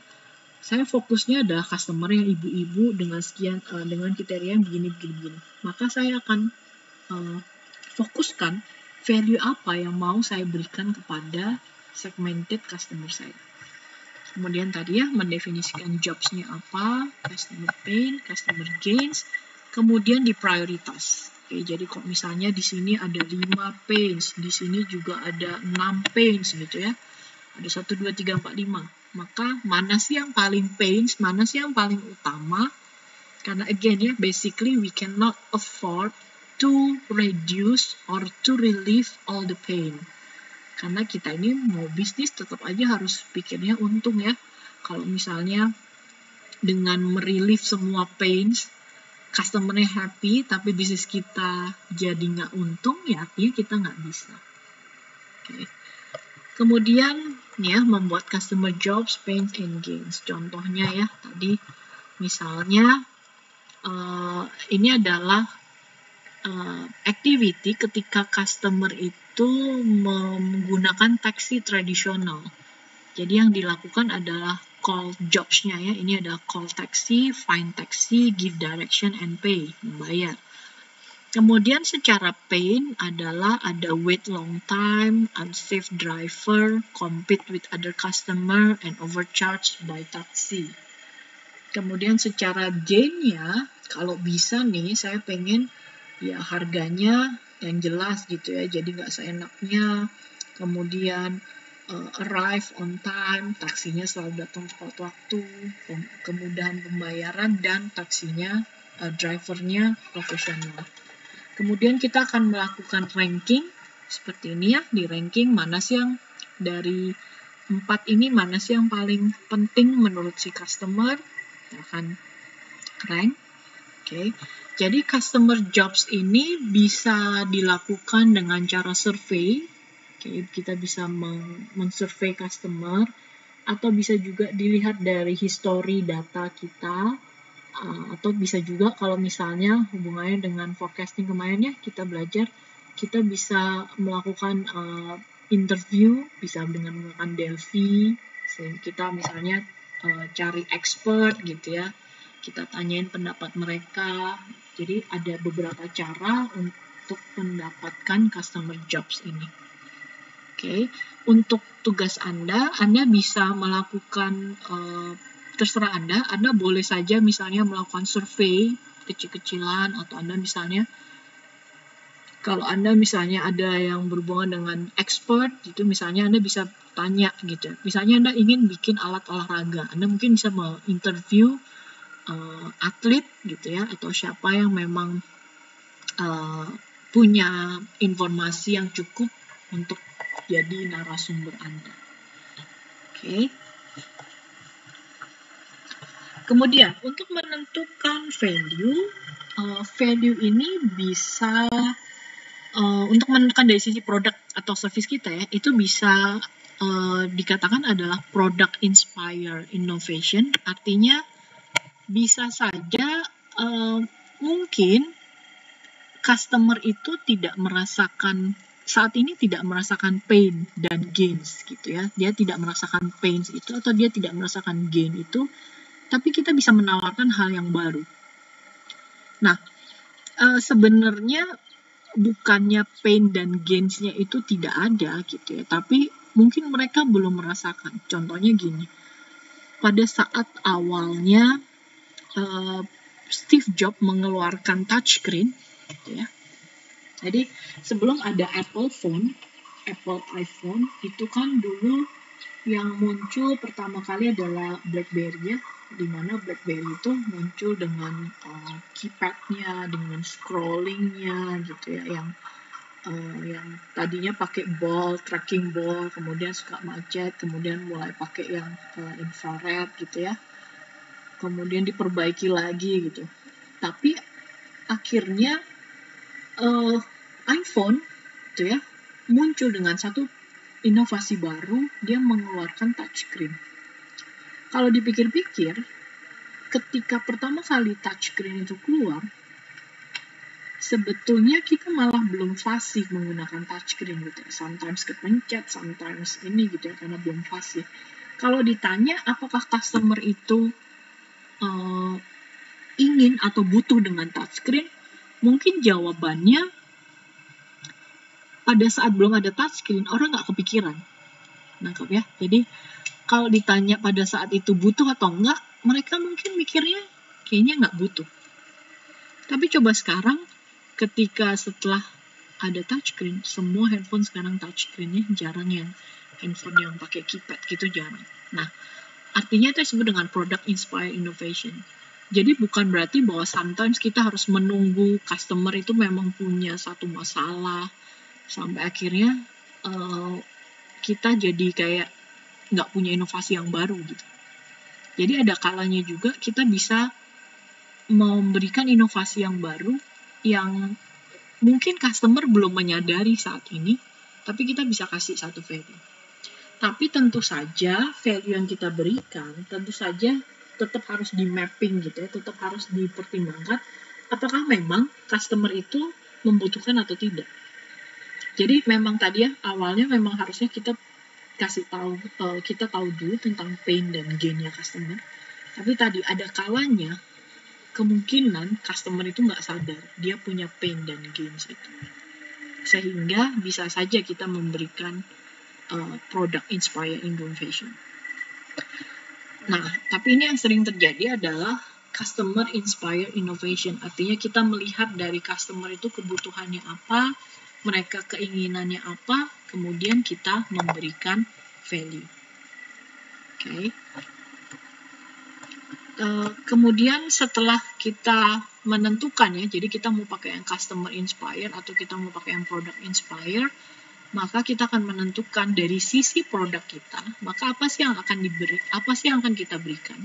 saya fokusnya adalah customer yang ibu-ibu dengan dengan kriteria yang begini, maka saya akan fokuskan value apa yang mau saya berikan kepada segmented customer saya. Kemudian tadi ya, mendefinisikan jobs-nya apa, customer pain, customer gains, kemudian diprioritas. Oke, jadi kok misalnya di sini ada 5 pains, di sini juga ada 6 pains gitu ya. Ada 1, 2, 3, 4, 5. Maka mana sih yang paling pains, mana sih yang paling utama? Karena again ya, basically we cannot afford to reduce or to relieve all the pain. Karena kita ini mau bisnis tetap aja harus pikirnya untung ya. Kalau misalnya dengan merilis semua pains, customer-nya happy, tapi bisnis kita jadi nggak untung, ya artinya kita nggak bisa. Okay. Kemudian ya, membuat customer jobs, pains, and gains. Contohnya ya, tadi misalnya ini adalah activity ketika customer itu menggunakan taksi tradisional. Jadi yang dilakukan adalah call jobs-nya ya. Ini ada call taxi, find taxi, give direction, and pay, membayar. Kemudian secara pain adalah ada wait long time, unsafe driver, compete with other customer, and overcharge by taxi. Kemudian secara gain-nya, kalau bisa nih, saya pengen ya harganya yang jelas gitu ya, jadi nggak seenaknya. Kemudian arrive on time, taksinya selalu datang tepat waktu, kemudahan pembayaran, dan taksinya, drivernya profesional. Kemudian kita akan melakukan ranking, seperti ini ya, di ranking mana sih yang dari 4 ini, mana sih yang paling penting menurut si customer, kita akan rank. Oke. Jadi customer jobs ini bisa dilakukan dengan cara survei. Oke, kita bisa men-survey customer, atau bisa juga dilihat dari history data kita, atau bisa juga kalau misalnya hubungannya dengan forecasting kemarin ya, kita belajar, kita bisa melakukan interview, bisa dengan menggunakan Delphi, kita misalnya cari expert gitu ya, kita tanyain pendapat mereka. Jadi ada beberapa cara untuk mendapatkan customer jobs ini. Oke, untuk tugas Anda bisa melakukan, terserah Anda boleh saja misalnya melakukan survei kecil-kecilan, atau Anda misalnya, kalau Anda misalnya ada yang berhubungan dengan expert gitu, misalnya Anda bisa tanya gitu. Misalnya Anda ingin bikin alat olahraga, Anda mungkin bisa menginterview atlet gitu ya, atau siapa yang memang punya informasi yang cukup untuk jadi narasumber Anda. Oke. Kemudian untuk menentukan value ini bisa untuk menentukan dari sisi produk atau service kita ya, itu bisa dikatakan adalah product inspire innovation. Artinya bisa saja mungkin customer itu tidak merasakan saat ini, tidak merasakan pain dan gains gitu ya. Dia tidak merasakan pains itu, atau dia tidak merasakan gain itu, tapi kita bisa menawarkan hal yang baru. Nah, sebenarnya bukannya pain dan gains-nya itu tidak ada gitu ya, tapi mungkin mereka belum merasakan. Contohnya gini, pada saat awalnya Steve Jobs mengeluarkan touchscreen gitu ya. Jadi sebelum ada Apple iPhone, itu kan dulu yang muncul pertama kali adalah BlackBerry ya, di mana BlackBerry itu muncul dengan keypad-nya, dengan scrollingnya gitu ya, yang tadinya pakai tracking ball, kemudian suka macet, kemudian mulai pakai yang infrared gitu ya, kemudian diperbaiki lagi gitu. Tapi akhirnya iPhone gitu ya muncul dengan satu inovasi baru, dia mengeluarkan touchscreen. Kalau dipikir-pikir, ketika pertama kali touchscreen itu keluar, sebetulnya kita malah belum fasih menggunakan touchscreen gitu ya. Sometimes kepencet, sometimes ini gitu ya, karena belum fasih. Kalau ditanya apakah customer itu ingin atau butuh dengan touchscreen, mungkin jawabannya pada saat belum ada touchscreen, orang nggak kepikiran. Nangkep ya? Jadi kalau ditanya pada saat itu butuh atau enggak, mereka mungkin mikirnya kayaknya nggak butuh. Tapi coba sekarang, ketika setelah ada touchscreen, semua handphone sekarang touchscreen-nya, jarang yang handphone yang pakai keypad gitu, jarang. Nah, artinya itu disebut dengan product inspire innovation. Jadi bukan berarti bahwa sometimes kita harus menunggu customer itu memang punya satu masalah, sampai akhirnya kita jadi kayak nggak punya inovasi yang baru gitu. Jadi ada kalanya juga kita bisa memberikan inovasi yang baru yang mungkin customer belum menyadari saat ini, tapi kita bisa kasih satu value. Tapi tentu saja value yang kita berikan tentu saja tetap harus di mapping gitu ya, tetap harus dipertimbangkan apakah memang customer itu membutuhkan atau tidak. Jadi memang tadi ya, awalnya memang harusnya kita kasih tahu, kita tahu dulu tentang pain dan gain-nya customer. Tapi tadi ada kalanya kemungkinan customer itu nggak sadar dia punya pain dan gains itu, sehingga bisa saja kita memberikan product inspire innovation. Nah, tapi ini yang sering terjadi adalah customer inspired innovation. Artinya kita melihat dari customer itu kebutuhannya apa, mereka keinginannya apa, kemudian kita memberikan value. Oke. Kemudian setelah kita menentukan ya, jadi kita mau pakai yang customer inspired atau kita mau pakai yang product inspired, maka kita akan menentukan dari sisi produk kita, maka apa sih yang akan diberi, apa sih yang akan kita berikan.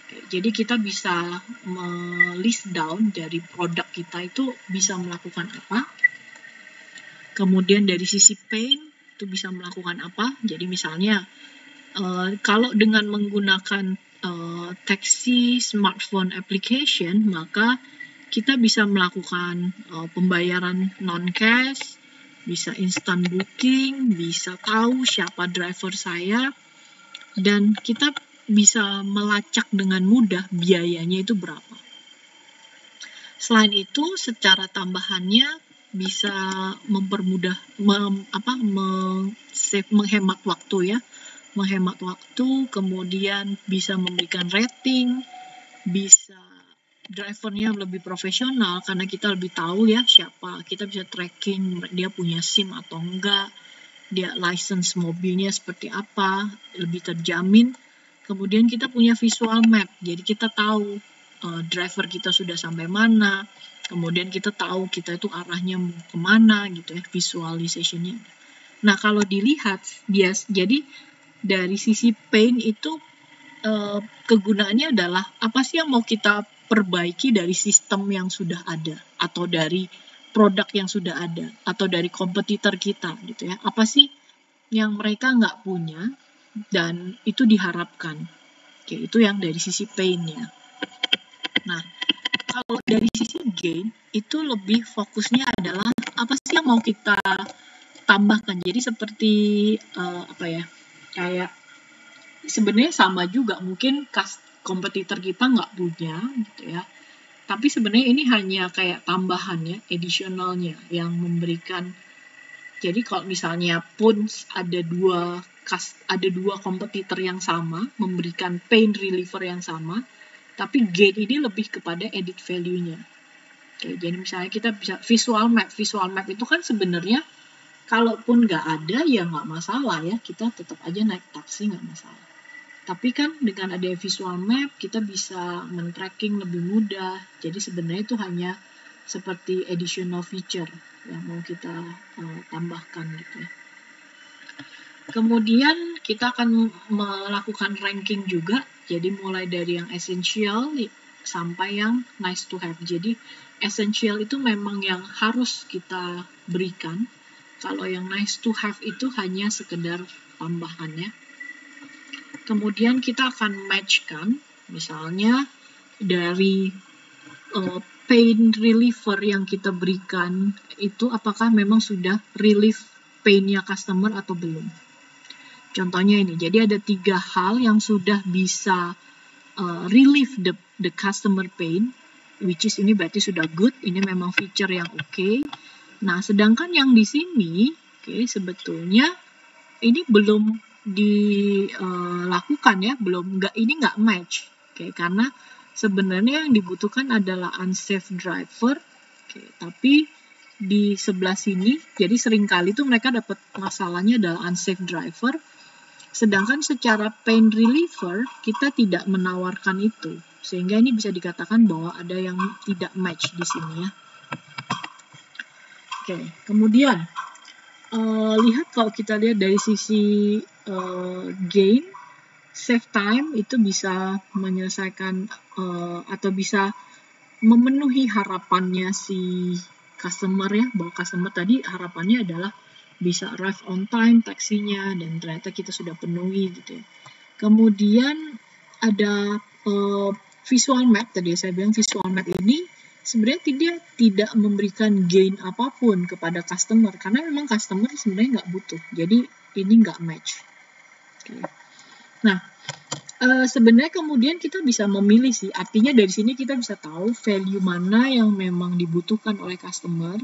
Oke, jadi kita bisa list down dari produk kita itu bisa melakukan apa. Kemudian dari sisi pain itu bisa melakukan apa. Jadi misalnya kalau dengan menggunakan taxi smartphone application, maka kita bisa melakukan pembayaran non-cash, bisa instant booking, bisa tahu siapa driver saya, dan kita bisa melacak dengan mudah biayanya itu berapa. Selain itu, secara tambahannya bisa mempermudah, menghemat waktu ya, menghemat waktu, kemudian bisa memberikan rating, bisa drivernya lebih profesional karena kita lebih tahu ya siapa, kita bisa tracking dia punya SIM atau enggak, dia license mobilnya seperti apa, lebih terjamin. Kemudian kita punya visual map, jadi kita tahu driver kita sudah sampai mana, kemudian kita tahu kita itu arahnya mau kemana gitu ya, visualizationnya. Nah kalau dilihat jadi dari sisi pain itu kegunaannya adalah apa sih yang mau kita perbaiki dari sistem yang sudah ada atau dari produk yang sudah ada atau dari kompetitor kita gitu ya, apa sih yang mereka nggak punya dan itu diharapkan. Oke, itu yang dari sisi pain-nya. Nah, kalau dari sisi gain itu lebih fokusnya adalah apa sih yang mau kita tambahkan. Jadi seperti kayak sebenarnya sama juga, mungkin kompetitor kita nggak punya gitu ya, tapi sebenarnya ini hanya kayak tambahannya, additionalnya yang memberikan. Jadi kalau misalnya pun ada dua kompetitor yang sama memberikan pain reliever yang sama, tapi gain ini lebih kepada added value-nya. Oke, jadi misalnya kita bisa visual map itu kan sebenarnya kalaupun nggak ada ya nggak masalah ya, kita tetap aja naik taksi nggak masalah. Tapi kan dengan ada visual map kita bisa men-tracking lebih mudah. Jadi sebenarnya itu hanya seperti additional feature yang mau kita tambahkan gitu ya. Kemudian kita akan melakukan ranking juga. Jadi mulai dari yang essential sampai yang nice to have. Jadi essential itu memang yang harus kita berikan. Kalau yang nice to have itu hanya sekedar tambahannya. Kemudian kita akan matchkan, misalnya dari pain reliever yang kita berikan itu apakah memang sudah relief pain-nya customer atau belum. Contohnya ini, jadi ada 3 hal yang sudah bisa relieve the customer pain, which is ini berarti sudah good, ini memang feature yang oke. Nah, sedangkan yang di sini, sebetulnya ini belum dilakukan ya, ini nggak match, karena sebenarnya yang dibutuhkan adalah unsafe driver, tapi di sebelah sini, jadi seringkali tuh mereka dapat masalahnya adalah unsafe driver, sedangkan secara pain reliever kita tidak menawarkan itu, sehingga ini bisa dikatakan bahwa ada yang tidak match di sini ya. Kemudian lihat kalau kita lihat dari sisi gain, save time itu bisa menyelesaikan atau bisa memenuhi harapannya si customer ya, bahwa customer tadi harapannya adalah bisa arrive on time taksinya dan ternyata kita sudah penuhi gitu ya. Kemudian ada visual map, tadi saya bilang visual map ini sebenarnya tidak memberikan gain apapun kepada customer karena memang customer sebenarnya nggak butuh, jadi ini nggak match. Nah, sebenarnya kemudian kita bisa memilih sih, artinya dari sini kita bisa tahu value mana yang memang dibutuhkan oleh customer,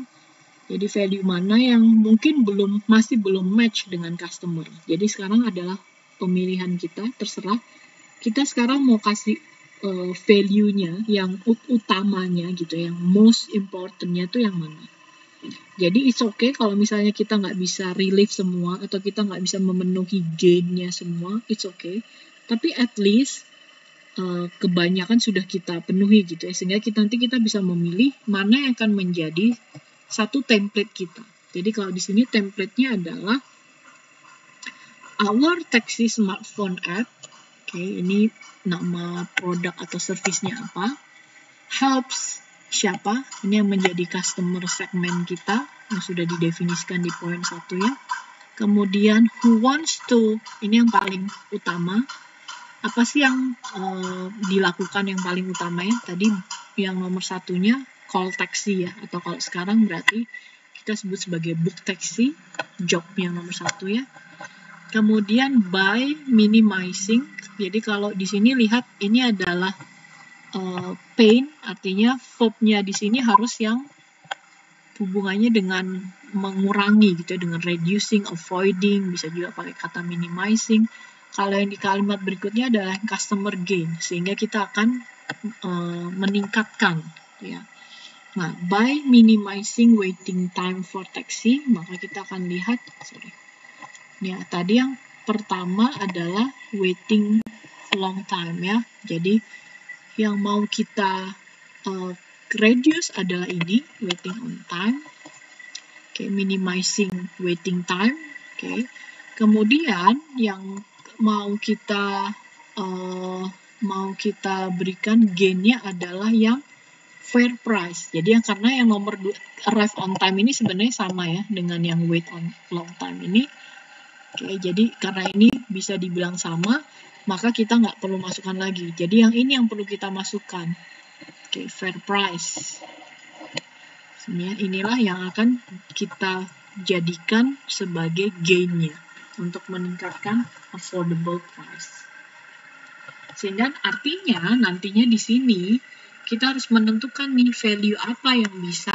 jadi value mana yang mungkin masih belum match dengan customer. Jadi sekarang adalah pemilihan kita, terserah kita sekarang mau kasih value-nya yang utamanya gitu, yang most important-nya tuh yang mana. Jadi it's okay kalau misalnya kita nggak bisa relieve semua atau kita nggak bisa memenuhi gain-nya semua, it's okay. Tapi at least kebanyakan sudah kita penuhi gitu ya, sehingga nanti kita bisa memilih mana yang akan menjadi satu template kita. Jadi kalau di sini template-nya adalah our taxi smartphone app. Oke, ini nama produk atau service-nya apa. Helps siapa? Ini yang menjadi customer segmen kita yang sudah didefinisikan di poin 1 ya. Kemudian who wants to, ini yang paling utama. Apa sih yang dilakukan yang paling utama ya? Tadi yang nomor satunya call taxi ya, atau kalau sekarang berarti kita sebut sebagai book taxi, job yang nomor 1 ya. Kemudian by minimizing, jadi kalau di sini lihat ini adalah pain, artinya verb-nya di sini harus yang hubungannya dengan mengurangi gitu ya, dengan reducing, avoiding, bisa juga pakai kata minimizing. Kalau yang di kalimat berikutnya adalah customer gain, sehingga kita akan meningkatkan ya. Nah, by minimizing waiting time for taxi, maka kita akan lihat, ya, tadi yang pertama adalah waiting long time ya. Jadi yang mau kita reduce adalah ini, waiting on time. Oke, minimizing waiting time. Oke. Kemudian yang mau kita berikan gain-nya adalah yang fair price. Jadi yang karena yang nomor 2 arrive on time ini sebenarnya sama ya dengan yang wait on long time ini. Oke, jadi karena ini bisa dibilang sama, maka kita nggak perlu masukkan lagi. Jadi yang ini yang perlu kita masukkan. Oke, fair price. Inilah yang akan kita jadikan sebagai gain-nya untuk meningkatkan affordable price. Sehingga artinya nantinya di sini kita harus menentukan nih value apa yang bisa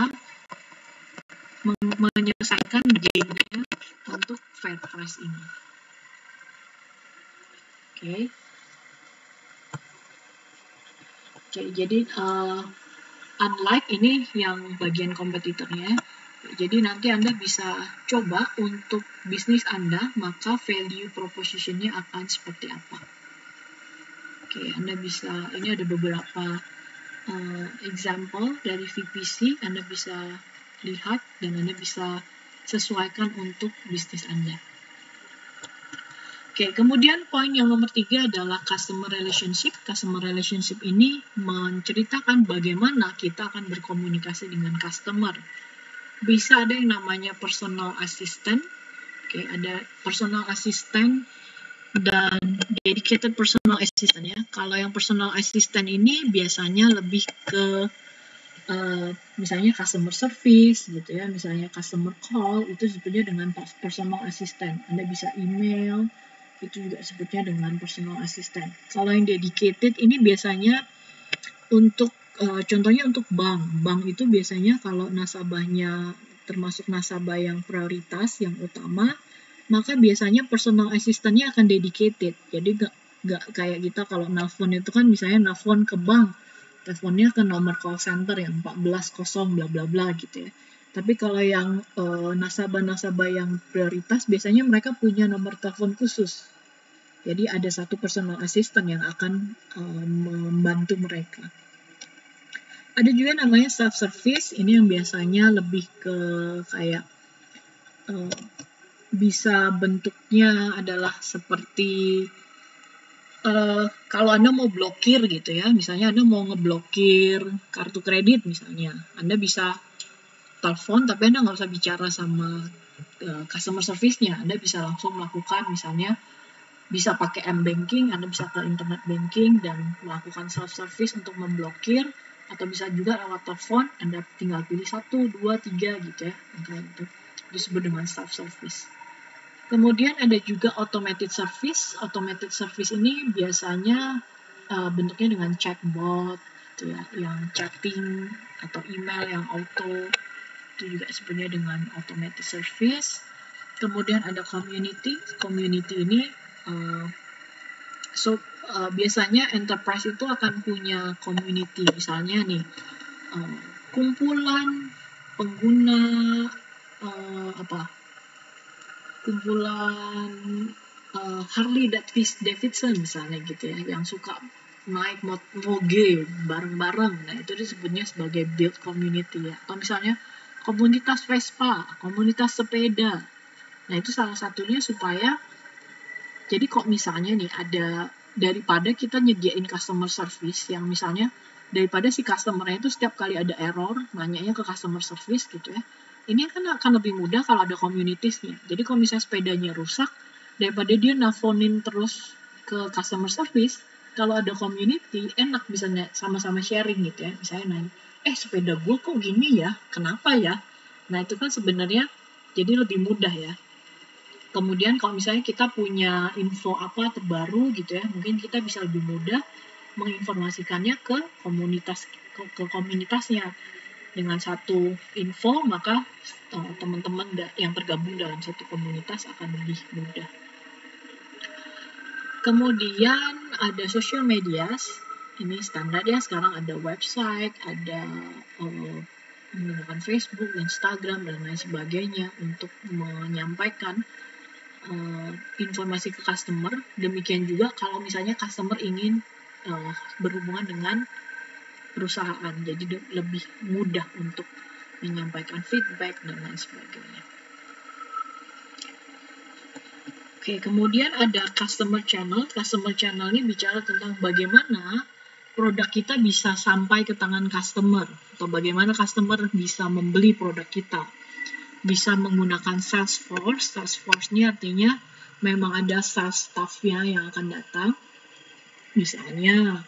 menyelesaikan gain-nya untuk fair price ini. Oke, jadi unlike ini yang bagian kompetitornya, jadi nanti Anda bisa coba untuk bisnis Anda, maka value proposition-nya akan seperti apa. Oke, Anda bisa, ini ada beberapa example dari VPC, Anda bisa lihat dan Anda bisa sesuaikan untuk bisnis Anda. Oke, kemudian poin yang nomor 3 adalah customer relationship. Customer relationship ini menceritakan bagaimana kita akan berkomunikasi dengan customer. Bisa ada yang namanya personal assistant. Oke, ada personal assistant dan dedicated personal assistant ya. Kalau yang personal assistant ini biasanya lebih ke misalnya customer service gitu ya, misalnya customer call, itu sebetulnya dengan personal assistant. Anda bisa email, itu juga sebutnya dengan personal assistant. Kalau yang dedicated ini biasanya untuk contohnya untuk bank itu biasanya kalau nasabahnya termasuk nasabah yang prioritas, yang utama, maka biasanya personal assistant-nya akan dedicated. Jadi nggak kayak kita kalau nelfon itu kan misalnya nelfon ke bank, teleponnya ke nomor call center yang 14 bla bla bla gitu ya. Tapi kalau yang nasabah-nasabah yang prioritas biasanya mereka punya nomor telepon khusus. Jadi ada satu personal assistant yang akan membantu mereka. Ada juga namanya self-service, ini yang biasanya lebih ke kayak bisa bentuknya adalah seperti kalau Anda mau blokir gitu ya, misalnya Anda mau ngeblokir kartu kredit misalnya, Anda bisa telepon tapi Anda nggak usah bicara sama customer service-nya, Anda bisa langsung melakukan misalnya bisa pakai m-banking, Anda bisa ke internet banking dan melakukan self-service untuk memblokir, atau bisa juga lewat telepon, Anda tinggal pilih 1, 2, 3 gitu ya, itu disebut dengan self-service. Kemudian ada juga automated service. Automated service ini biasanya bentuknya dengan chatbot, gitu ya, yang chatting atau email yang auto, itu juga sebenarnya dengan automated service. Kemudian ada community. Community ini biasanya enterprise itu akan punya community, misalnya nih kumpulan pengguna kumpulan Harley Davidson misalnya gitu ya, yang suka naik moge bareng-bareng. Nah, itu disebutnya sebagai build community ya. Atau misalnya komunitas Vespa, komunitas sepeda. Nah, itu salah satunya supaya jadi kok misalnya nih ada, daripada kita nyediain customer service yang misalnya daripada si customer-nya itu setiap kali ada error nanyanya ke customer service gitu ya. Ini kan akan lebih mudah kalau ada communities-nya. Jadi kalau misalnya sepedanya rusak, daripada dia nelfonin terus ke customer service, kalau ada community enak bisa sama-sama sharing gitu ya. Misalnya nanya, sepeda gue kok gini ya, kenapa ya? Nah itu kan sebenarnya jadi lebih mudah ya. Kemudian kalau misalnya kita punya info apa terbaru gitu ya, mungkin kita bisa lebih mudah menginformasikannya ke komunitasnya. Dengan satu info, maka teman-teman yang tergabung dalam satu komunitas akan lebih mudah. Kemudian ada social media, ini standar ya, sekarang ada website, ada menggunakan Facebook, Instagram, dan lain sebagainya untuk menyampaikan informasi ke customer. Demikian juga kalau misalnya customer ingin berhubungan dengan perusahaan, jadi lebih mudah untuk menyampaikan feedback dan lain sebagainya. Oke, kemudian ada customer channel. Customer channel ini bicara tentang bagaimana produk kita bisa sampai ke tangan customer, atau bagaimana customer bisa membeli produk kita. Bisa menggunakan Salesforce. Salesforce ini artinya memang ada sales staff-nya yang akan datang. Misalnya,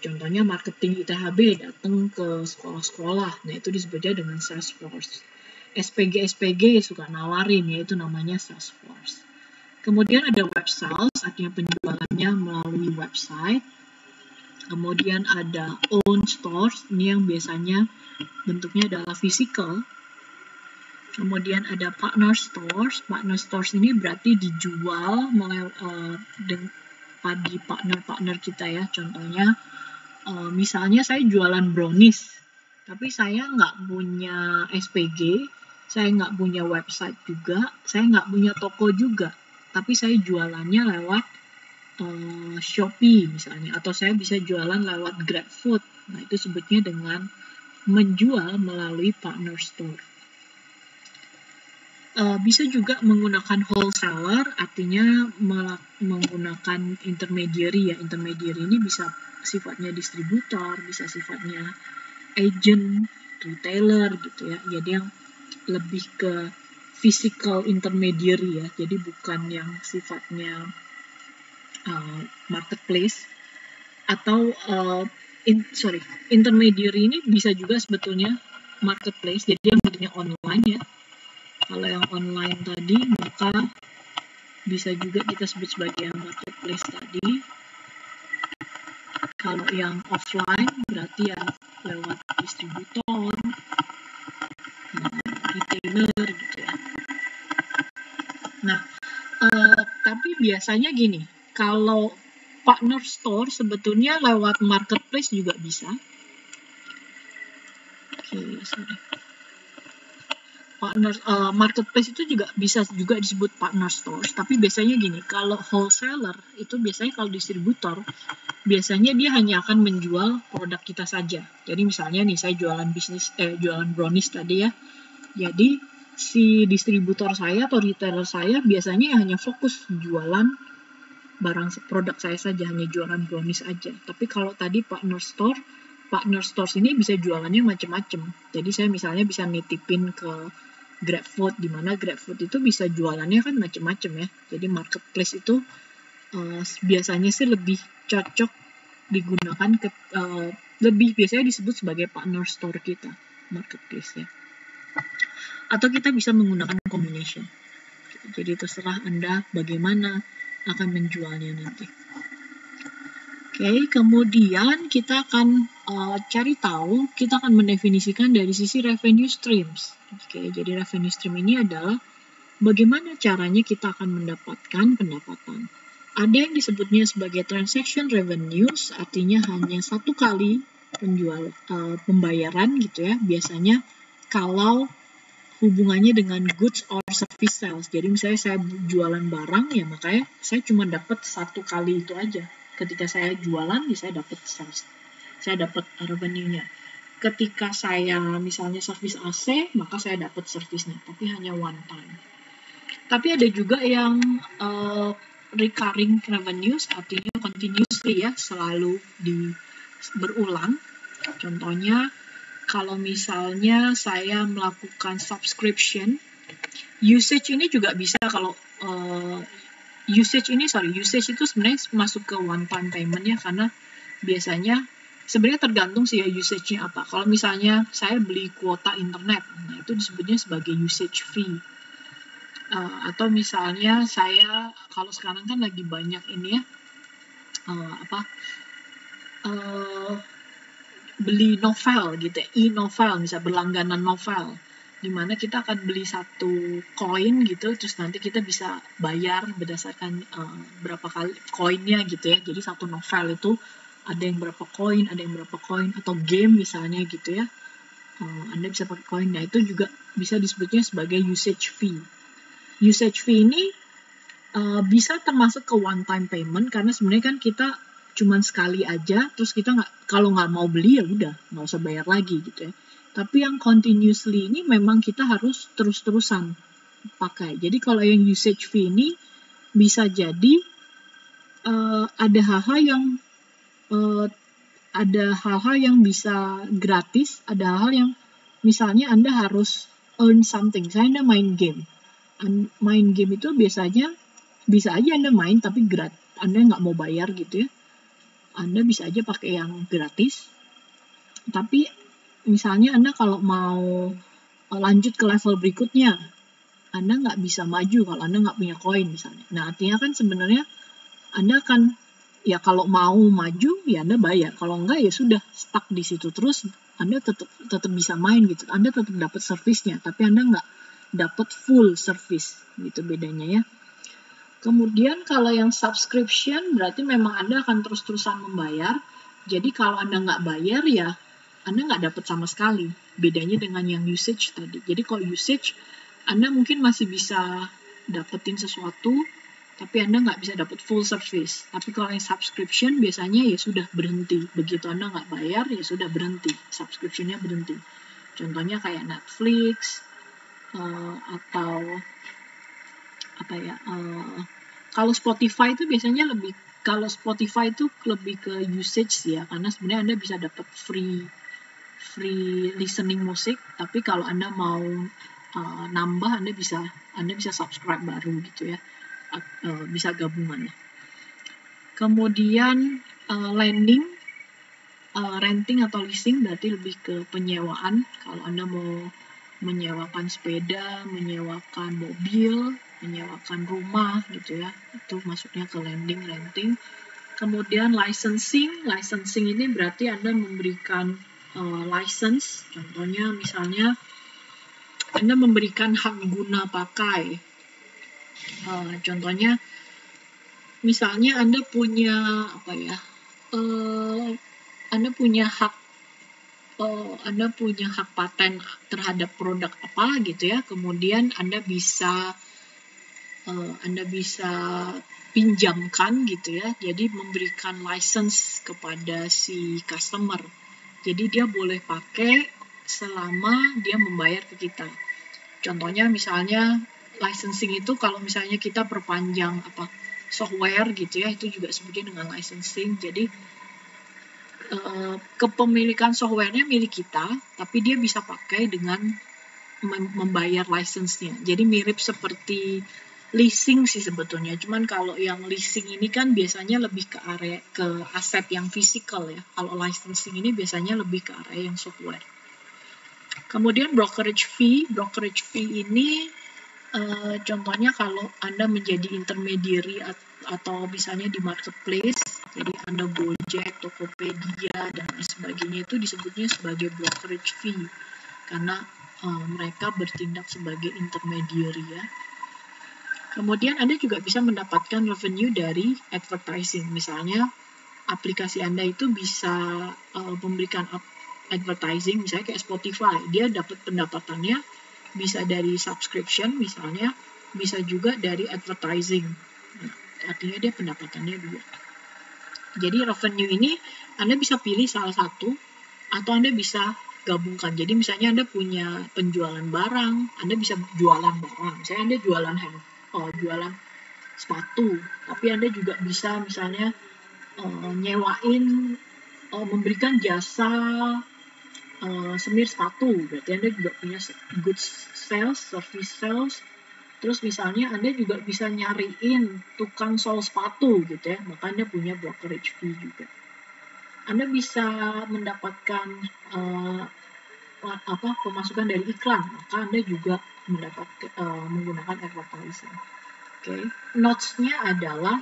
contohnya marketing ITHB datang ke sekolah-sekolah. Nah, itu disebutnya dengan Salesforce. SPG suka nawarin, yaitu namanya Salesforce. Kemudian ada web sales, artinya penjualannya melalui website. Kemudian ada own stores, ini yang biasanya bentuknya adalah physical. Kemudian ada partner stores. Partner stores ini berarti dijual di partner-partner kita ya. Contohnya, misalnya saya jualan brownies, tapi saya nggak punya SPG, saya nggak punya website juga, saya nggak punya toko juga, tapi saya jualannya lewat Shopee misalnya, atau saya bisa jualan lewat GrabFood. Nah, itu sebutnya dengan menjual melalui partner store. Bisa juga menggunakan wholesaler, artinya menggunakan intermediary ya. Intermediary ini bisa sifatnya distributor, bisa sifatnya agent, retailer gitu ya. Jadi yang lebih ke physical intermediary ya. Jadi bukan yang sifatnya marketplace. Atau intermediary ini bisa juga sebetulnya marketplace. Jadi yang bentuknya online ya. Kalau yang online tadi, maka bisa juga kita sebut sebagai marketplace tadi. Kalau yang offline, berarti ya lewat distributor, retailer gitu ya. Nah, tapi biasanya gini, kalau partner store sebetulnya lewat marketplace juga bisa. Marketplace itu juga bisa juga disebut partner stores, tapi biasanya gini, kalau wholesaler itu biasanya kalau distributor biasanya dia hanya akan menjual produk kita saja. Jadi misalnya nih saya jualan brownies tadi ya, jadi si distributor saya atau retailer saya biasanya hanya fokus jualan produk saya saja, hanya jualan brownies aja. Tapi kalau tadi partner stores ini bisa jualannya macam-macam. Jadi saya misalnya bisa nitipin ke GrabFood, di mana GrabFood itu bisa jualannya kan macam-macam ya. Jadi marketplace itu biasanya sih lebih cocok digunakan lebih biasanya disebut sebagai partner store kita, marketplace ya. Atau kita bisa menggunakan combination. Jadi terserah Anda bagaimana akan menjualnya nanti. Oke, kemudian kita akan kita akan mendefinisikan dari sisi revenue streams. Oke, jadi revenue stream ini adalah bagaimana caranya kita akan mendapatkan pendapatan. Ada yang disebutnya sebagai transaction revenues, artinya hanya satu kali pembayaran gitu ya. Biasanya kalau hubungannya dengan goods or service sales. Jadi misalnya saya jualan barang, ya makanya saya cuma dapat satu kali itu aja. Ketika saya jualan, ya saya dapat sales. Saya dapat revenue-nya. Ketika saya misalnya service AC, maka saya dapat service-nya, tapi hanya one time. Tapi ada juga yang recurring revenues, artinya continuously ya, selalu berulang. Contohnya, kalau misalnya saya melakukan subscription, usage ini juga bisa kalau usage itu sebenarnya masuk ke one time payment ya, karena biasanya sebenarnya tergantung sih ya usage-nya apa. Kalau misalnya saya beli kuota internet, nah itu disebutnya sebagai usage fee. Atau misalnya saya, kalau sekarang kan lagi banyak ini ya, beli novel gitu ya, e-novel, misalnya berlangganan novel, dimana kita akan beli satu koin gitu, terus nanti kita bisa bayar berdasarkan berapa kali koinnya gitu ya. Jadi satu novel itu ada yang berapa koin, atau game misalnya gitu ya. Anda bisa pakai koin, nah itu juga bisa disebutnya sebagai usage fee. Usage fee ini bisa termasuk ke one time payment, karena sebenarnya kan kita cuman sekali aja, terus kita kalau nggak mau beli ya udah nggak usah bayar lagi gitu ya. Tapi yang continuously ini memang kita harus terus-terusan pakai. Jadi kalau yang usage fee ini bisa jadi ada hal-hal yang bisa gratis, ada hal-hal yang misalnya Anda harus earn something. Misalnya Anda main game. Main game itu biasanya bisa aja Anda main tapi Anda nggak mau bayar gitu ya. Anda bisa aja pakai yang gratis. Tapi misalnya Anda kalau mau lanjut ke level berikutnya, Anda nggak bisa maju kalau Anda nggak punya koin misalnya. Nah, artinya kan sebenarnya Anda akan, ya kalau mau maju, ya Anda bayar. Kalau enggak, ya sudah stuck di situ terus. Anda tetap bisa main gitu. Anda tetap dapat servisnya, tapi Anda nggak dapat full service gitu bedanya ya. Kemudian kalau yang subscription berarti memang Anda akan terus-terusan membayar. Jadi kalau Anda nggak bayar ya Anda nggak dapat sama sekali. Bedanya dengan yang usage tadi. Jadi kalau usage Anda mungkin masih bisa dapetin sesuatu, tapi Anda nggak bisa dapat full service. Tapi kalau yang subscription biasanya ya sudah berhenti. Begitu Anda nggak bayar ya sudah berhenti. Subscription-nya berhenti. Contohnya kayak Netflix, atau apa ya, kalau Spotify itu biasanya lebih ke usage sih ya, karena sebenarnya Anda bisa dapat free listening musik, tapi kalau Anda mau nambah Anda bisa subscribe baru gitu ya, bisa gabungan ya. Kemudian renting atau leasing berarti lebih ke penyewaan. Kalau Anda mau menyewakan sepeda, menyewakan mobil, menyewakan rumah gitu ya, itu masuknya ke renting. Kemudian licensing ini berarti Anda memberikan license, contohnya misalnya Anda memberikan hak guna pakai, contohnya misalnya Anda punya Anda punya hak paten terhadap produk apa gitu ya, kemudian Anda bisa pinjamkan gitu ya, jadi memberikan license kepada si customer. Jadi dia boleh pakai selama dia membayar ke kita. Contohnya misalnya licensing itu kalau misalnya kita perpanjang software gitu ya, itu juga sebutnya dengan licensing. Jadi kepemilikan softwarenya milik kita, tapi dia bisa pakai dengan membayar license-nya. Jadi mirip seperti leasing sih sebetulnya. Cuman kalau yang leasing ini kan biasanya lebih ke aset yang fisikal ya. Kalau licensing ini biasanya lebih ke area yang software. Kemudian brokerage fee ini contohnya kalau Anda menjadi intermediary atau misalnya di marketplace, jadi Anda Gojek, Tokopedia, dan sebagainya, itu disebutnya sebagai brokerage fee karena mereka bertindak sebagai intermediary ya. Kemudian Anda juga bisa mendapatkan revenue dari advertising. Misalnya aplikasi Anda itu bisa memberikan advertising, misalnya kayak Spotify. Dia dapat pendapatannya bisa dari subscription misalnya, bisa juga dari advertising. Nah, artinya dia pendapatannya dua. Jadi revenue ini Anda bisa pilih salah satu atau Anda bisa gabungkan. Jadi misalnya Anda punya penjualan barang, Anda bisa jualan barang. Misalnya Anda jualan sepatu, tapi Anda juga bisa misalnya nyewain, memberikan jasa semir sepatu. Berarti Anda juga punya goods sales, service sales. Terus misalnya Anda juga bisa nyariin tukang sol sepatu gitu ya, maka Anda punya brokerage fee juga. Anda bisa mendapatkan pemasukan dari iklan, maka Anda juga menggunakan advertising. Okay. Notes-nya adalah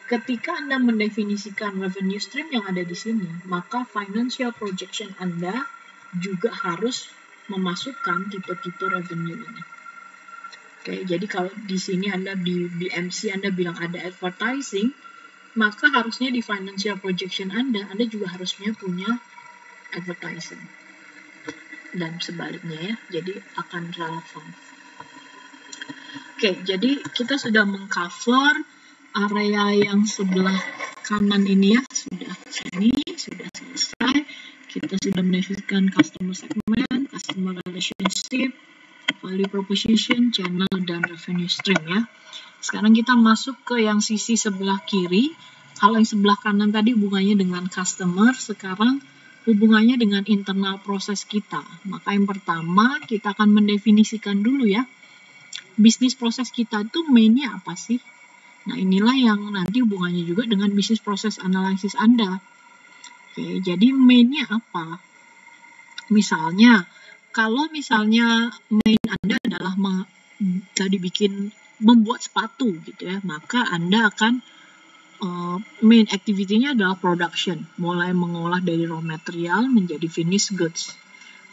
ketika Anda mendefinisikan revenue stream yang ada di sini, maka financial projection Anda juga harus memasukkan tipe-tipe revenue ini. Oke, jadi kalau di sini Anda di MC Anda bilang ada advertising, maka harusnya di financial projection Anda juga harusnya punya advertising. Dan sebaliknya ya, jadi akan relevan. Oke, jadi kita sudah mengcover area yang sebelah kanan ini ya, sudah selesai. Kita sudah mendefinisikan customer segment, customer relationship, value proposition, channel, dan revenue stream ya. Sekarang kita masuk ke yang sisi sebelah kiri. Kalau yang sebelah kanan tadi hubungannya dengan customer, sekarang hubungannya dengan internal proses kita. Maka yang pertama kita akan mendefinisikan dulu ya, bisnis proses kita itu mainnya apa sih? Nah inilah yang nanti hubungannya juga dengan bisnis proses analisis Anda. Oke, jadi mainnya apa? Misalnya, kalau misalnya main Anda adalah membuat sepatu gitu ya, maka Anda akan main activity-nya adalah production, mulai mengolah dari raw material menjadi finished goods.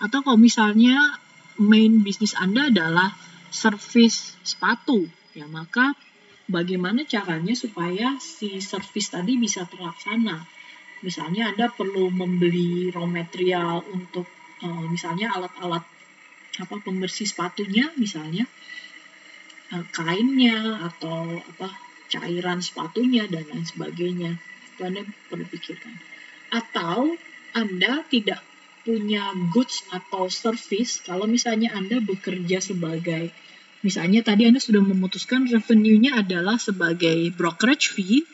Atau kalau misalnya main bisnis Anda adalah service sepatu, ya maka bagaimana caranya supaya si service tadi bisa terlaksana. Misalnya Anda perlu membeli raw material untuk misalnya alat-alat pembersih sepatunya, misalnya kainnya atau cairan sepatunya dan lain sebagainya. Itu Anda perlu pikirkan. Atau Anda tidak punya goods atau service kalau misalnya Anda bekerja sebagai, misalnya tadi Anda sudah memutuskan revenue-nya adalah sebagai brokerage fee,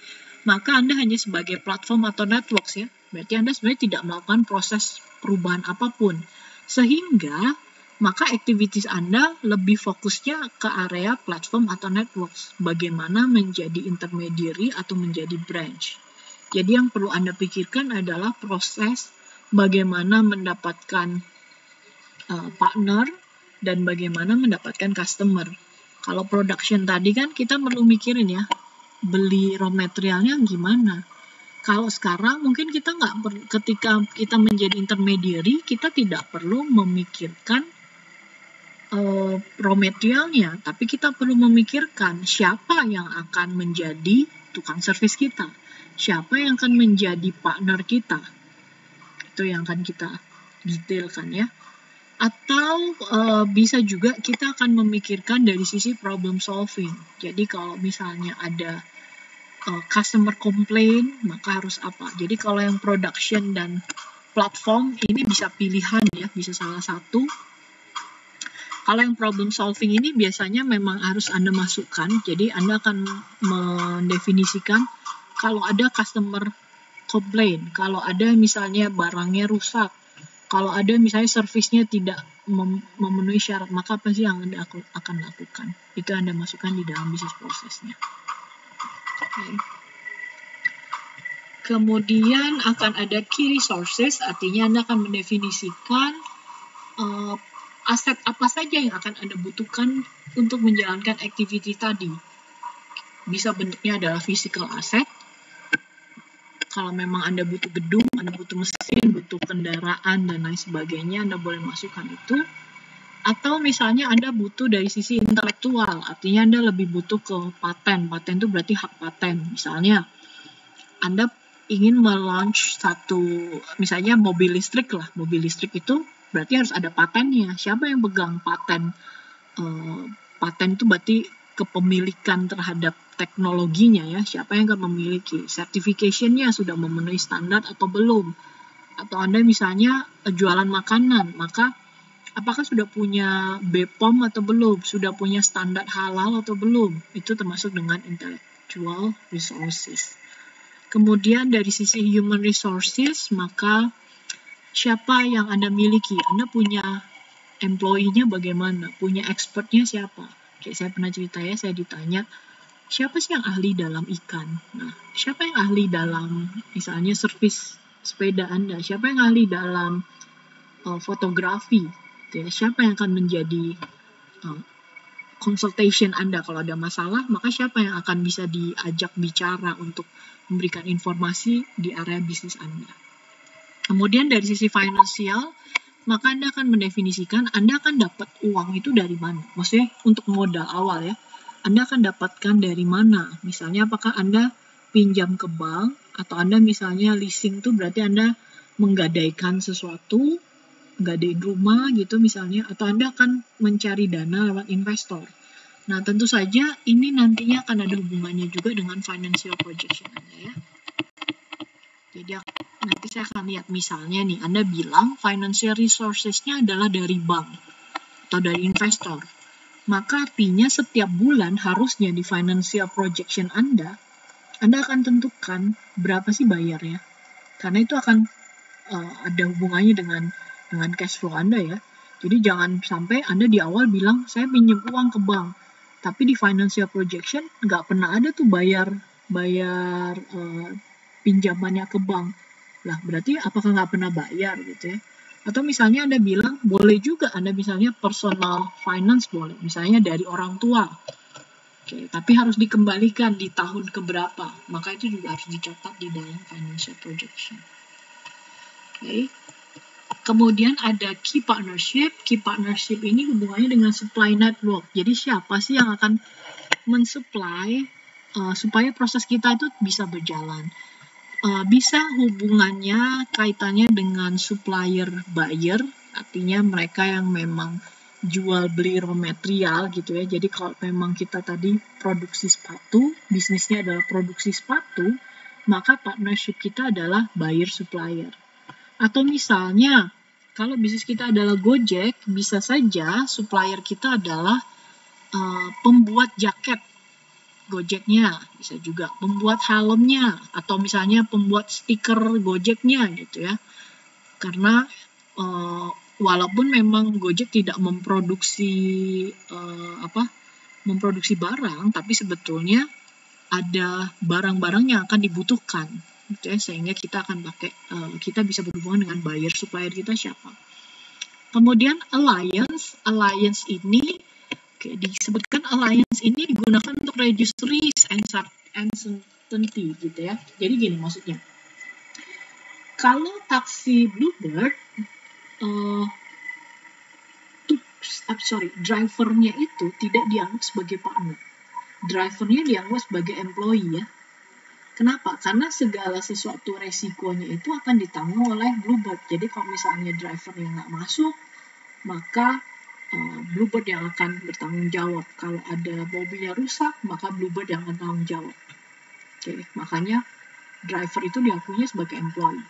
maka Anda hanya sebagai platform atau networks ya. Berarti Anda sebenarnya tidak melakukan proses perubahan apapun. Sehingga maka activities Anda lebih fokusnya ke area platform atau networks. Bagaimana menjadi intermediary atau menjadi branch. Jadi yang perlu Anda pikirkan adalah proses bagaimana mendapatkan partner dan bagaimana mendapatkan customer. Kalau production tadi kan kita perlu mikirin ya, beli raw materialnya gimana. Kalau sekarang mungkin kita ketika kita menjadi intermediary, kita tidak perlu memikirkan raw materialnya, tapi kita perlu memikirkan siapa yang akan menjadi tukang servis kita, siapa yang akan menjadi partner kita. Itu yang akan kita detailkan ya. Atau bisa juga kita akan memikirkan dari sisi problem solving. Jadi kalau misalnya ada customer complaint, maka harus apa? Jadi kalau yang production dan platform ini bisa pilihan ya, bisa salah satu. Kalau yang problem solving ini biasanya memang harus Anda masukkan. Jadi Anda akan mendefinisikan kalau ada customer complaint, kalau ada misalnya barangnya rusak, kalau ada misalnya servisnya tidak memenuhi syarat, maka apa sih yang Anda akan lakukan? Itu Anda masukkan di dalam bisnis prosesnya. Okay. Kemudian akan ada key resources, artinya Anda akan mendefinisikan aset apa saja yang akan Anda butuhkan untuk menjalankan activity tadi. Bisa bentuknya adalah physical asset. Kalau memang Anda butuh gedung, Anda butuh mesin, butuh kendaraan, dan lain sebagainya, Anda boleh masukkan itu. Atau misalnya Anda butuh dari sisi intelektual, artinya Anda lebih butuh ke paten. Paten itu berarti hak paten. Misalnya Anda ingin melaunch satu, misalnya mobil listrik lah. Mobil listrik itu berarti harus ada patennya. Siapa yang pegang paten? Paten itu berarti kepemilikan terhadap teknologinya ya. Siapa yang akan memiliki? Certification-nya sudah memenuhi standar atau belum? Atau Anda misalnya jualan makanan, maka apakah sudah punya BPOM atau belum? Sudah punya standar halal atau belum? Itu termasuk dengan intellectual resources. Kemudian dari sisi human resources, maka siapa yang Anda miliki? Anda punya employee-nya bagaimana? Punya expertnya siapa? Kayak saya pernah cerita ya, saya ditanya, siapa sih yang ahli dalam ikan? Nah, siapa yang ahli dalam misalnya servis sepeda Anda? Siapa yang ahli dalam fotografi? Siapa yang akan menjadi consultation Anda kalau ada masalah, maka siapa yang akan bisa diajak bicara untuk memberikan informasi di area bisnis Anda. Kemudian dari sisi finansial, maka Anda akan mendefinisikan Anda akan dapat uang itu dari mana. Maksudnya untuk modal awal ya, Anda akan dapatkan dari mana. Misalnya apakah Anda pinjam ke bank, atau Anda misalnya leasing itu berarti Anda menggadaikan sesuatu, gadain rumah gitu misalnya, atau Anda akan mencari dana lewat investor. Nah, tentu saja ini nantinya akan ada hubungannya juga dengan financial projection Anda ya. Jadi nanti saya akan lihat misalnya nih, Anda bilang financial resources-nya adalah dari bank atau dari investor. Maka artinya setiap bulan harusnya di financial projection Anda akan tentukan berapa sih bayarnya. Karena itu akan ada hubungannya dengan cash flow Anda ya. Jadi jangan sampai Anda di awal bilang saya pinjam uang ke bank, tapi di financial projection nggak pernah ada tuh bayar pinjamannya ke bank. Lah berarti apakah nggak pernah bayar gitu ya? Atau misalnya Anda bilang boleh juga Anda misalnya personal finance boleh, misalnya dari orang tua. Oke, tapi harus dikembalikan di tahun keberapa, maka itu juga harus dicatat di dalam financial projection. Oke. Kemudian ada key partnership. Key partnership ini hubungannya dengan supply network. Jadi siapa sih yang akan mensupply supaya proses kita itu bisa berjalan. Bisa hubungannya kaitannya dengan supplier buyer, artinya mereka yang memang jual beli raw material gitu ya. Jadi kalau memang kita tadi produksi sepatu, bisnisnya adalah produksi sepatu, maka partnership kita adalah buyer supplier. Atau misalnya kalau bisnis kita adalah Gojek, bisa saja supplier kita adalah pembuat jaket Gojeknya, bisa juga pembuat helmnya, atau misalnya pembuat stiker Gojeknya gitu ya. Karena walaupun memang Gojek tidak memproduksi barang, tapi sebetulnya ada barang-barang yang akan dibutuhkan gitu ya, sehingga kita akan pakai kita bisa berhubungan dengan buyer supplier kita siapa. Kemudian alliance ini disebutkan alliance ini digunakan untuk reduce risk and uncertainty gitu ya. Jadi gini maksudnya, kalau taksi Bluebird drivernya itu tidak dianggap sebagai partner, drivernya dianggap sebagai employee ya. Kenapa? Karena segala sesuatu resikonya itu akan ditanggung oleh Bluebird. Jadi kalau misalnya drivernya nggak masuk, maka Bluebird yang akan bertanggung jawab. Kalau ada mobilnya rusak, maka Bluebird yang akan tanggung jawab. Oke, makanya driver itu diakuinya sebagai employee.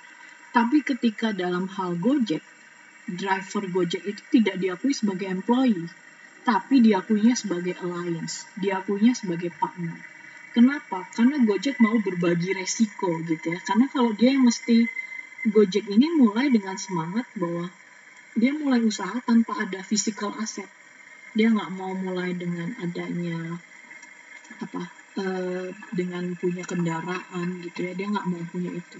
Tapi ketika dalam hal Gojek, driver Gojek itu tidak diakui sebagai employee, tapi diakuinya sebagai alliance, diakuinya sebagai partner. Kenapa? Karena Gojek mau berbagi resiko gitu ya. Karena kalau dia yang mesti, Gojek ini mulai dengan semangat bahwa dia mulai usaha tanpa ada physical asset. Dia nggak mau mulai dengan adanya dengan punya kendaraan gitu ya. Dia nggak mau punya itu.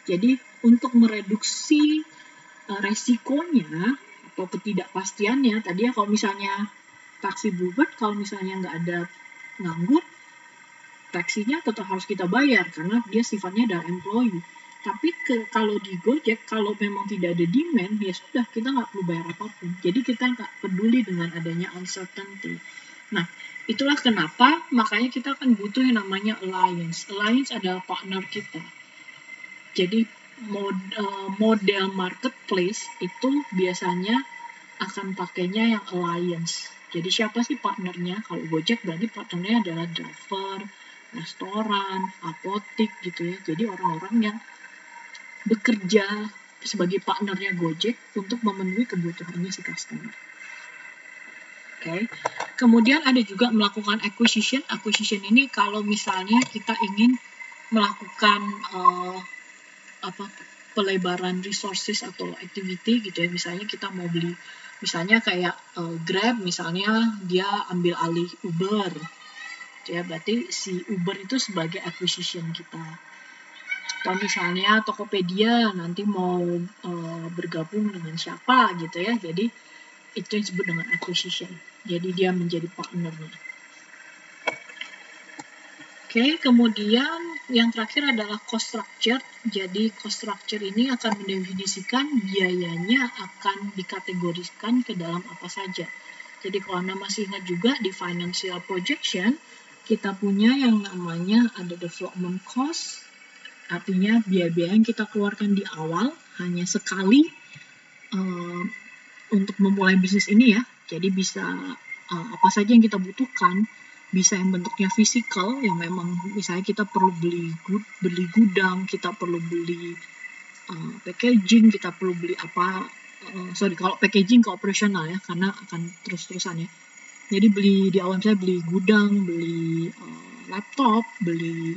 Jadi untuk mereduksi resikonya atau ketidakpastiannya, tadi ya kalau misalnya taksi Bluebird, kalau misalnya nggak ada nganggur, taksinya tetap harus kita bayar karena dia sifatnya adalah employee. Tapi kalau di Gojek, kalau memang tidak ada demand, ya sudah, kita nggak perlu bayar apapun. Jadi kita nggak peduli dengan adanya uncertainty. Nah, itulah kenapa makanya kita akan butuh yang namanya alliance. Alliance adalah partner kita. Jadi model marketplace itu biasanya akan pakainya yang alliance. Jadi siapa sih partnernya? Kalau Gojek berarti partnernya adalah driver, restoran, apotik gitu ya. Jadi orang-orang yang bekerja sebagai partnernya Gojek untuk memenuhi kebutuhannya si customer. Oke. Kemudian ada juga melakukan acquisition. Acquisition ini kalau misalnya kita ingin melakukan pelebaran resources atau activity gitu ya. Misalnya kita mau beli, misalnya kayak Grab, misalnya dia ambil alih Uber. Ya, berarti si Uber itu sebagai acquisition kita. Atau misalnya Tokopedia nanti mau bergabung dengan siapa gitu ya. Jadi itu yang disebut dengan acquisition. Jadi dia menjadi partnernya. Oke, kemudian yang terakhir adalah cost structure. Jadi cost structure ini akan mendefinisikan biayanya akan dikategorikan ke dalam apa saja. Jadi kalau Anda masih ingat juga di financial projection, kita punya yang namanya ada development cost, artinya biaya-biaya yang kita keluarkan di awal hanya sekali untuk memulai bisnis ini ya. Jadi bisa apa saja yang kita butuhkan, bisa yang bentuknya fisikal, yang memang misalnya kita perlu beli gudang, kita perlu beli packaging, kita perlu beli kalau packaging ke operasional ya, karena akan terus-terusan ya. Jadi di awal saya beli gudang, beli laptop, beli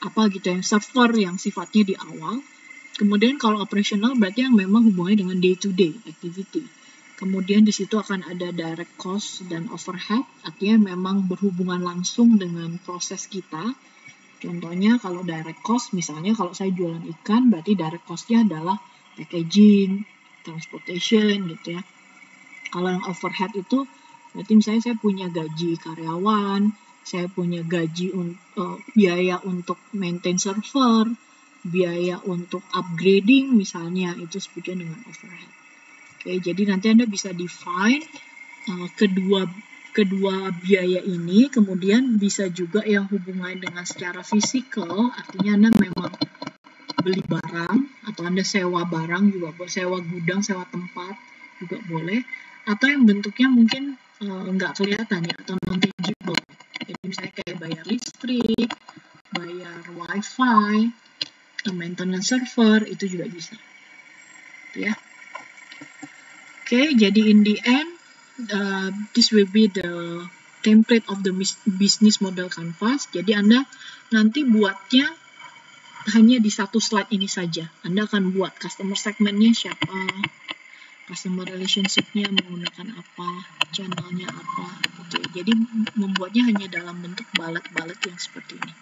apa gitu yang server yang sifatnya di awal. Kemudian kalau operasional berarti yang memang hubungannya dengan day-to-day activity. Kemudian di situ akan ada direct cost dan overhead, artinya memang berhubungan langsung dengan proses kita. Contohnya kalau direct cost, misalnya kalau saya jualan ikan, berarti direct cost-nya adalah packaging, transportation gitu ya. Kalau yang overhead itu, berarti misalnya saya punya gaji karyawan, saya punya biaya untuk maintain server, biaya untuk upgrading misalnya, itu sebutnya dengan overhead. Oke, jadi nanti Anda bisa define kedua biaya ini, kemudian bisa juga yang hubungan dengan secara fisikal, artinya Anda memang beli barang, atau Anda sewa barang juga boleh, sewa gudang, sewa tempat juga boleh, atau yang bentuknya mungkin nggak kelihatan ya, atau non-tangible. Jadi misalnya kayak bayar listrik, bayar wifi, maintenance server, itu juga bisa. Ya. Oke, jadi in the end, this will be the template of the business model canvas. Jadi Anda nanti buatnya hanya di satu slide ini saja. Anda akan buat customer segmentnya siapa, customer relationship-nya menggunakan apa, channelnya apa. Gitu. Jadi membuatnya hanya dalam bentuk bullet-bullet yang seperti ini.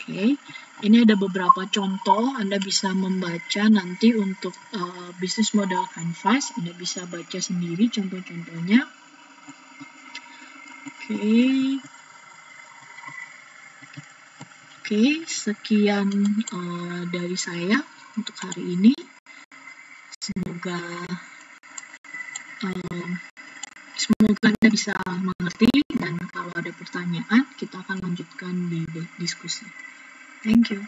Oke, ini ada beberapa contoh, Anda bisa membaca nanti untuk bisnis model canvas, Anda bisa baca sendiri contoh-contohnya. Oke, sekian dari saya untuk hari ini. Semoga Anda bisa mengerti, dan kalau ada pertanyaan, kita akan lanjutkan di diskusi. Thank you.